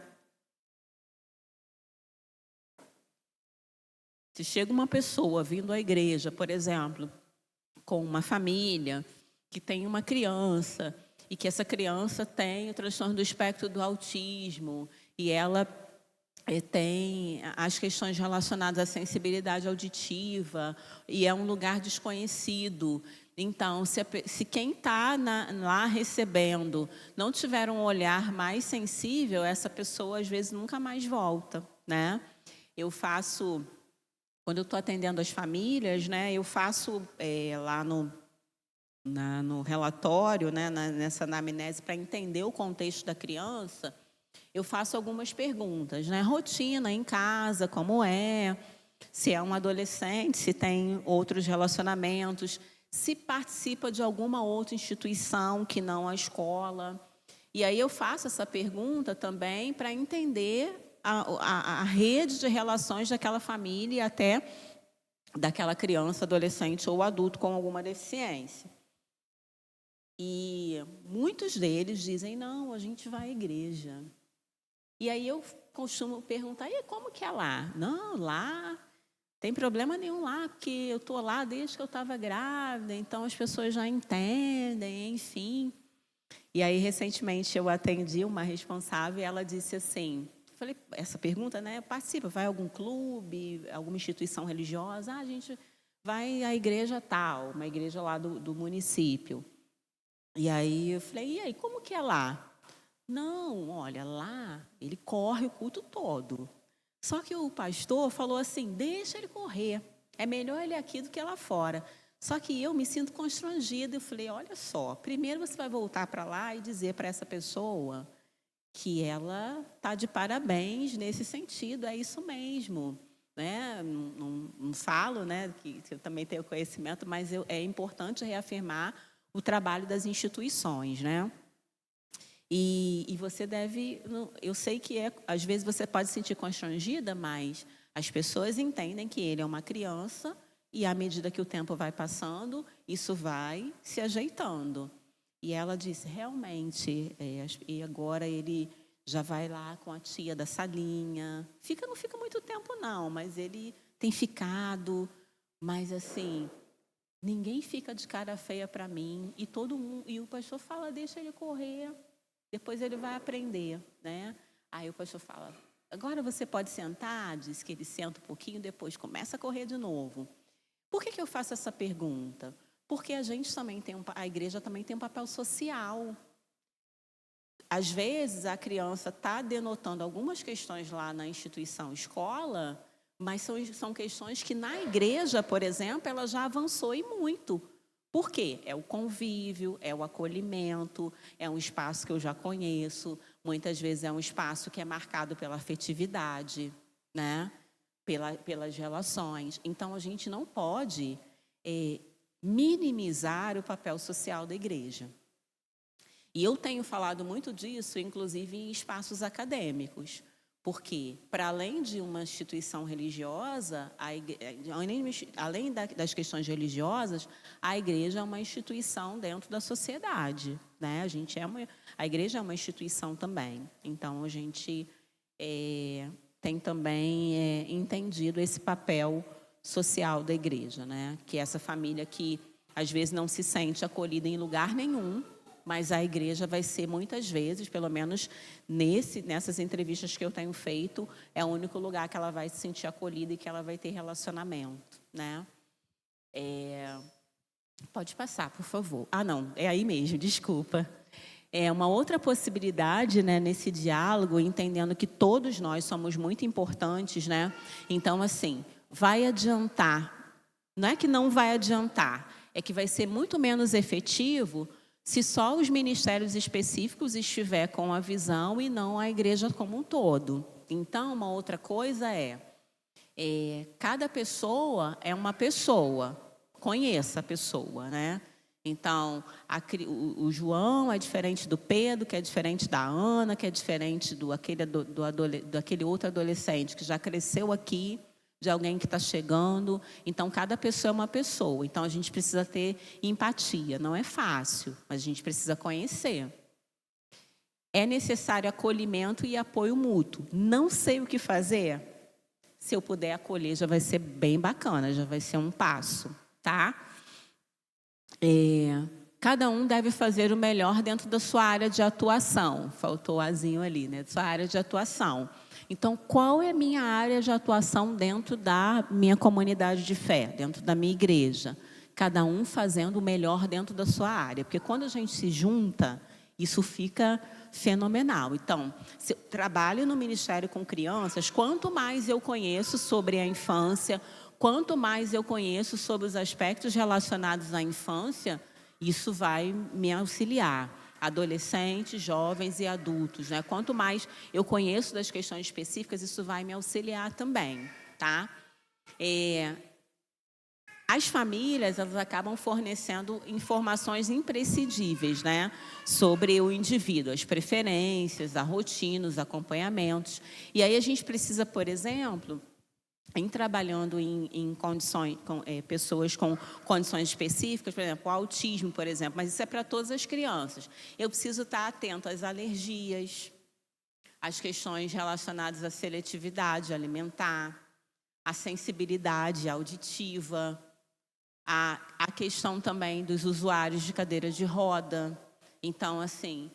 Se chega uma pessoa vindo à igreja, por exemplo, com uma família que tem uma criança e que essa criança tem o transtorno do espectro do autismo e ela tem as questões relacionadas à sensibilidade auditiva e é um lugar desconhecido. Então, se quem está lá recebendo não tiver um olhar mais sensível, essa pessoa, às vezes, nunca mais volta, né? Quando eu estou atendendo as famílias, né, eu faço lá no relatório, né, nessa anamnese, para entender o contexto da criança, eu faço algumas perguntas, né? Rotina em casa, como é, se é um adolescente, se tem outros relacionamentos, se participa de alguma outra instituição que não a escola. E aí eu faço essa pergunta também para entender a rede de relações daquela família e até daquela criança, adolescente ou adulto com alguma deficiência. E muitos deles dizem, não, a gente vai à igreja. E aí eu costumo perguntar, e como que é lá? Não, lá tem problema nenhum lá, porque eu estou lá desde que eu estava grávida, então as pessoas já entendem, enfim. E aí, recentemente, eu atendi uma responsável e ela disse assim, falei, essa pergunta, né? Participa, vai a algum clube, alguma instituição religiosa? A gente vai à igreja tal, uma igreja lá do município. E aí eu falei, e aí, como que é lá? Não, olha, lá ele corre o culto todo. Só que o pastor falou assim, deixa ele correr. É melhor ele aqui do que lá fora. Só que eu me sinto constrangida. Eu falei, olha só, primeiro você vai voltar para lá e dizer para essa pessoa que ela está de parabéns nesse sentido, é isso mesmo. Né? Não falo, né, que eu também tenho conhecimento, mas é importante reafirmar o trabalho das instituições, né? E você deve... Eu sei que às vezes você pode se sentir constrangida, mas as pessoas entendem que ele é uma criança e, à medida que o tempo vai passando, isso vai se ajeitando. E ela disse, realmente, e agora ele já vai lá com a tia da salinha. Não fica muito tempo, não, mas ele tem ficado. Mas, assim, ninguém fica de cara feia para mim. E todo mundo, e o pastor fala, deixa ele correr. Depois ele vai aprender, né? Aí o pastor fala, agora você pode sentar, diz que ele senta um pouquinho, depois começa a correr de novo. Por que eu faço essa pergunta? Porque a igreja também tem um papel social. Às vezes a criança está denotando algumas questões lá na instituição escola, mas são questões que na igreja, por exemplo, ela já avançou e muito. Por quê? É o convívio, é o acolhimento, é um espaço que eu já conheço, muitas vezes é um espaço que é marcado pela afetividade, né? Pelas relações. Então, a gente não pode minimizar o papel social da igreja. E eu tenho falado muito disso, inclusive em espaços acadêmicos. Porque, para além de uma instituição religiosa, além das questões religiosas, a igreja é uma instituição dentro da sociedade, né? A igreja é uma instituição também. Então, a gente tem também entendido esse papel social da igreja, né? Que é essa família que, às vezes, não se sente acolhida em lugar nenhum, mas a igreja vai ser, muitas vezes, pelo menos nessas entrevistas que eu tenho feito, é o único lugar que ela vai se sentir acolhida e que ela vai ter relacionamento, né? Pode passar, por favor. Ah, não, é aí mesmo, desculpa. Uma outra possibilidade, né, nesse diálogo, entendendo que todos nós somos muito importantes, né? Então, assim, vai adiantar. Não é que não vai adiantar, é que vai ser muito menos efetivo se só os ministérios específicos estiver com a visão e não a igreja como um todo. Então, uma outra coisa cada pessoa é uma pessoa, conheça a pessoa, né? Então, o João é diferente do Pedro, que é diferente da Ana, que é diferente daquele outro adolescente que já cresceu aqui, de alguém que está chegando. Então, cada pessoa é uma pessoa. Então, a gente precisa ter empatia. Não é fácil, mas a gente precisa conhecer. É necessário acolhimento e apoio mútuo. Não sei o que fazer? Se eu puder acolher, já vai ser bem bacana, já vai ser um passo, tá? Cada um deve fazer o melhor dentro da sua área de atuação. Faltou o azinho ali, né? Sua área de atuação. Então, qual é a minha área de atuação dentro da minha comunidade de fé, dentro da minha igreja? Cada um fazendo o melhor dentro da sua área. Porque quando a gente se junta, isso fica fenomenal. Então, se eu trabalho no ministério com crianças, quanto mais eu conheço sobre a infância, quanto mais eu conheço sobre os aspectos relacionados à infância, isso vai me auxiliar. Adolescentes, jovens e adultos, né? Quanto mais eu conheço das questões específicas, isso vai me auxiliar também, tá? As famílias, elas acabam fornecendo informações imprescindíveis, né? Sobre o indivíduo, as preferências, a rotina, os acompanhamentos. E aí a gente precisa, por exemplo, trabalhando em condições, pessoas com condições específicas, por exemplo, o autismo, por exemplo, mas isso é para todas as crianças. Eu preciso estar atento às alergias, às questões relacionadas à seletividade alimentar, à sensibilidade auditiva, a questão também dos usuários de cadeira de roda. Então, assim,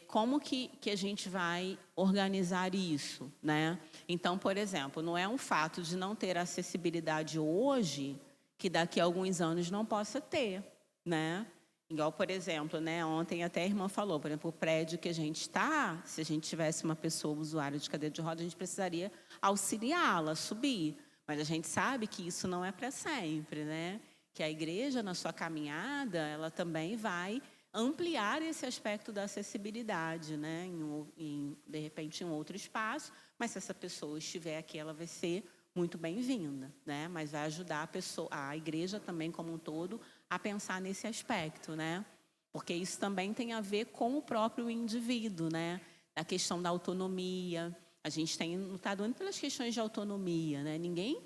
como que a gente vai organizar isso, né? Então, por exemplo, não é um fato de não ter acessibilidade hoje que daqui a alguns anos não possa ter, né? Igual, por exemplo, né, ontem até a irmã falou, por exemplo, o prédio que a gente está, se a gente tivesse uma pessoa usuária de cadeira de roda, a gente precisaria auxiliá-la a subir. Mas a gente sabe que isso não é para sempre, né? Que a igreja, na sua caminhada, ela também vai ampliar esse aspecto da acessibilidade, né? De repente, em outro espaço, mas se essa pessoa estiver aqui, ela vai ser muito bem-vinda, né? Mas vai ajudar a igreja também como um todo a pensar nesse aspecto, né? Porque isso também tem a ver com o próprio indivíduo, né? A questão da autonomia. A gente tem lutado muito pelas questões de autonomia, né? Ninguém,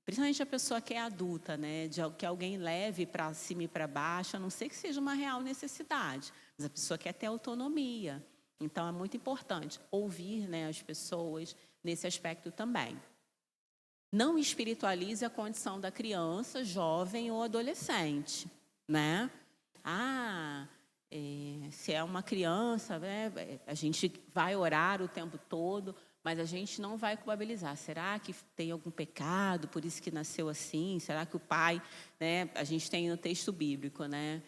principalmente a pessoa que é adulta, né? Que alguém leve para cima e para baixo, a não ser que seja uma real necessidade, mas a pessoa quer ter autonomia. Então, é muito importante ouvir, né, as pessoas nesse aspecto também. Não espiritualize a condição da criança, jovem ou adolescente, né? Se é uma criança, né, a gente vai orar o tempo todo, mas a gente não vai culpabilizar. Será que tem algum pecado, por isso que nasceu assim? Será que o pai, né? A gente tem no texto bíblico, né?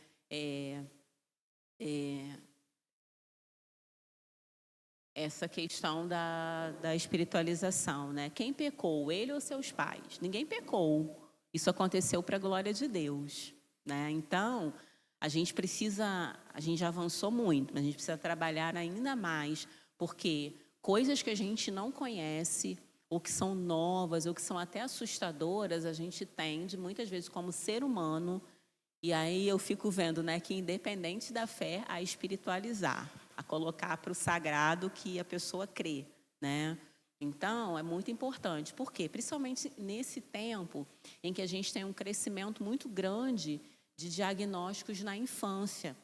Essa questão da espiritualização, né? Quem pecou, ele ou seus pais? Ninguém pecou. Isso aconteceu para a glória de Deus, né? Então, a gente já avançou muito, mas a gente precisa trabalhar ainda mais, porque coisas que a gente não conhece, ou que são novas, ou que são até assustadoras, a gente tende, muitas vezes, como ser humano, e aí eu fico vendo, né, que independente da fé, a espiritualizar, a colocar para o sagrado que a pessoa crê, né? Então, é muito importante. Por quê? Principalmente nesse tempo em que a gente tem um crescimento muito grande de diagnósticos na infância.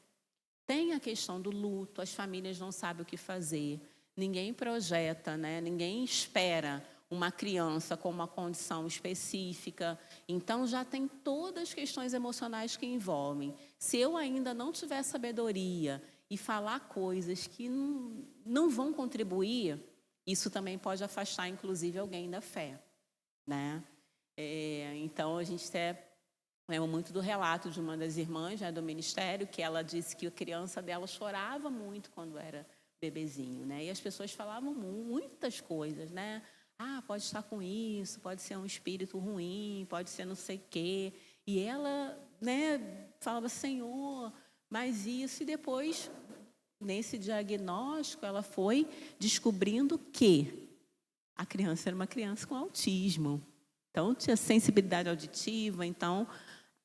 Tem a questão do luto, as famílias não sabem o que fazer, ninguém projeta, né? Ninguém espera uma criança com uma condição específica. Então, já tem todas as questões emocionais que envolvem. Se eu ainda não tiver sabedoria e falar coisas que não vão contribuir, isso também pode afastar, inclusive, alguém da fé, né? Então, a gente lembra muito do relato de uma das irmãs, né, do ministério, que ela disse que a criança dela chorava muito quando era bebezinho, né? E as pessoas falavam muitas coisas, né? Pode estar com isso, pode ser um espírito ruim, pode ser não sei o quê. E ela, né, falava, Senhor, mas isso. E depois, nesse diagnóstico, ela foi descobrindo que a criança era uma criança com autismo. Então, tinha sensibilidade auditiva, então,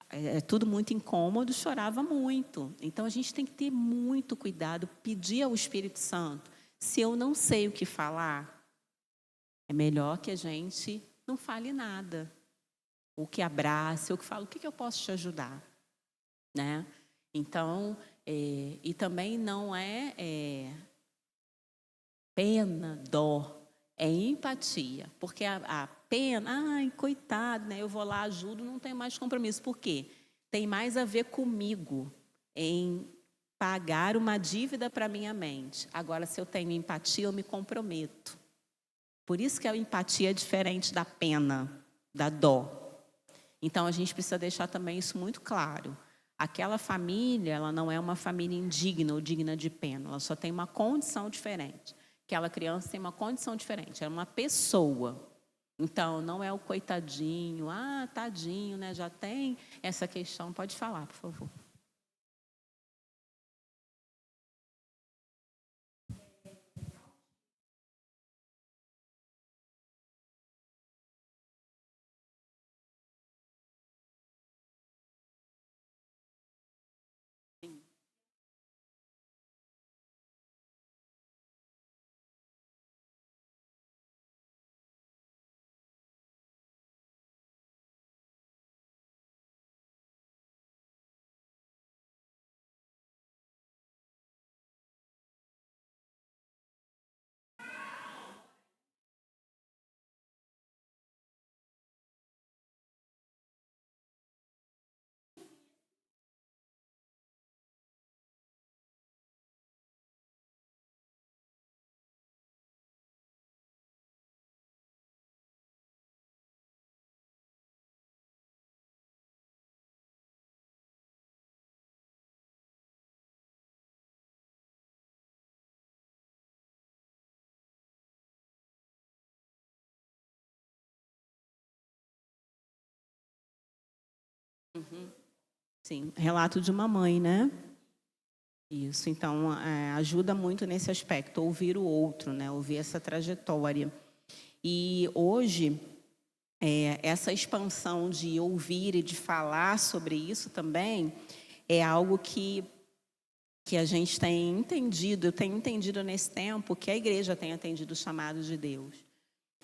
é tudo muito incômodo, chorava muito. Então, a gente tem que ter muito cuidado, pedir ao Espírito Santo. Se eu não sei o que falar, é melhor que a gente não fale nada. Ou que abrace, ou que fale, o que eu posso te ajudar? Né? Então, e também não é pena, dó, é empatia. Porque a pena, ai, coitado, né? Eu vou lá, ajudo, não tem mais compromisso. Por quê? Tem mais a ver comigo, em pagar uma dívida para a minha mente. Agora, se eu tenho empatia, eu me comprometo. Por isso que a empatia é diferente da pena, da dó. Então, a gente precisa deixar também isso muito claro. Aquela família, ela não é uma família indigna ou digna de pena. Ela só tem uma condição diferente. Aquela criança tem uma condição diferente. É uma pessoa. Então, não é o coitadinho. Ah, tadinho, né? Já tem essa questão. Pode falar, por favor. Sim, relato de uma mãe, né? Isso, então, ajuda muito nesse aspecto, ouvir o outro, né? Ouvir essa trajetória. E hoje, essa expansão de ouvir e de falar sobre isso também é algo que a gente tem entendido, eu tenho entendido nesse tempo que a igreja tem atendido o chamado de Deus.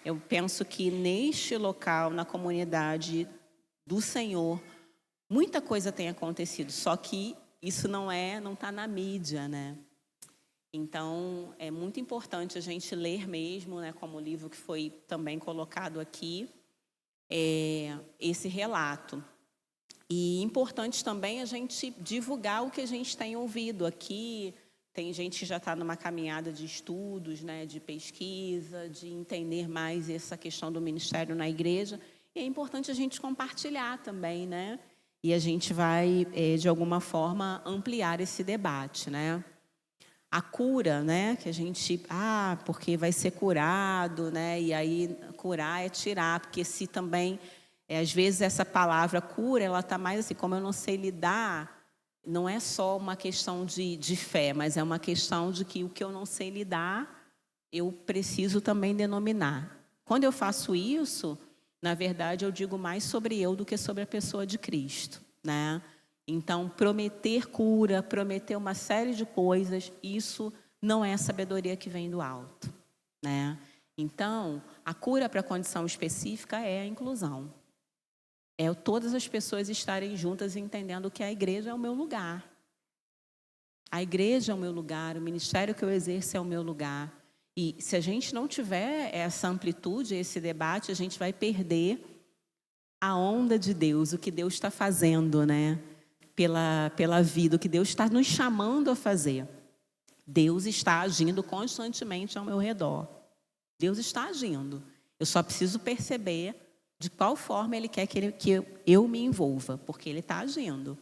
Eu penso que neste local, na comunidade do Senhor, muita coisa tem acontecido, só que isso não está na mídia, né? Então, é muito importante a gente ler mesmo, né, como o livro que foi também colocado aqui, esse relato. E importante também a gente divulgar o que a gente tem ouvido aqui. Tem gente que já está numa caminhada de estudos, né, de pesquisa, de entender mais essa questão do ministério na igreja. E é importante a gente compartilhar também, né? E a gente vai, de alguma forma, ampliar esse debate, né? A cura, né? Que a gente... porque vai ser curado, né? E aí, curar é tirar. Porque se também... às vezes, essa palavra cura, ela está mais assim, como eu não sei lidar, não é só uma questão de fé, mas é uma questão de que o que eu não sei lidar, eu preciso também denominar. Quando eu faço isso... Na verdade, eu digo mais sobre eu do que sobre a pessoa de Cristo, né? Então, prometer cura, prometer uma série de coisas, isso não é a sabedoria que vem do alto, né? Então, a cura para a condição específica é a inclusão. É todas as pessoas estarem juntas e entendendo que a igreja é o meu lugar. A igreja é o meu lugar, o ministério que eu exerço é o meu lugar. E se a gente não tiver essa amplitude, esse debate, a gente vai perder a onda de Deus, o que Deus está fazendo, né? Pela vida, o que Deus está nos chamando a fazer. Deus está agindo constantemente ao meu redor. Deus está agindo. Eu só preciso perceber de qual forma Ele quer que eu me envolva, porque Ele está agindo.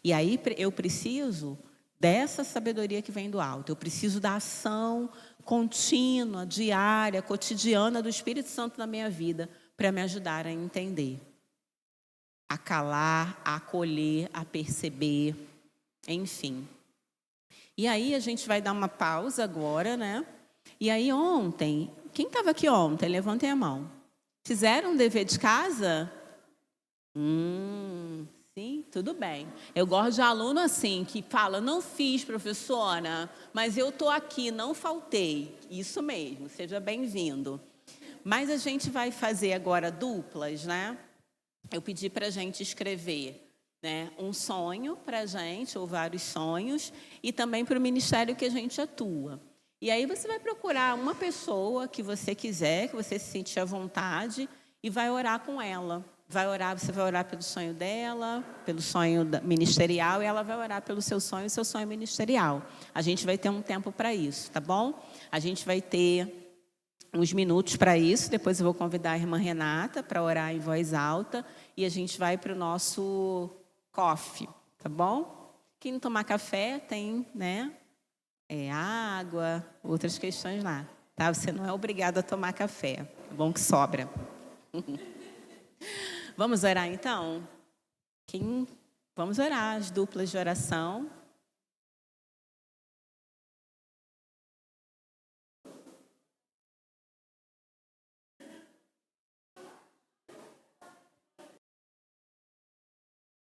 E aí eu preciso dessa sabedoria que vem do alto. Eu preciso da ação contínua, diária, cotidiana do Espírito Santo na minha vida para me ajudar a entender, a calar, a acolher, a perceber, enfim. E aí a gente vai dar uma pausa agora, né? E aí ontem, quem estava aqui ontem? Levantem a mão. Fizeram um dever de casa? Sim, tudo bem. Eu gosto de aluno assim, que fala, não fiz, professora, mas eu estou aqui, não faltei. Isso mesmo, seja bem-vindo. Mas a gente vai fazer agora duplas, né? Eu pedi para a gente escrever, né, um sonho para a gente, ou vários sonhos, e também para o ministério que a gente atua. E aí você vai procurar uma pessoa que você quiser, que você se sentir à vontade, e vai orar com ela. Você vai orar pelo sonho dela, pelo sonho ministerial, e ela vai orar pelo seu sonho ministerial. A gente vai ter um tempo para isso, tá bom? A gente vai ter uns minutos para isso, depois eu vou convidar a irmã Renata para orar em voz alta, e a gente vai para o nosso coffee, tá bom? Quem não tomar café tem, né, água, outras questões lá, tá? Você não é obrigado a tomar café, é bom que sobra. Vamos orar então? Vamos orar as duplas de oração.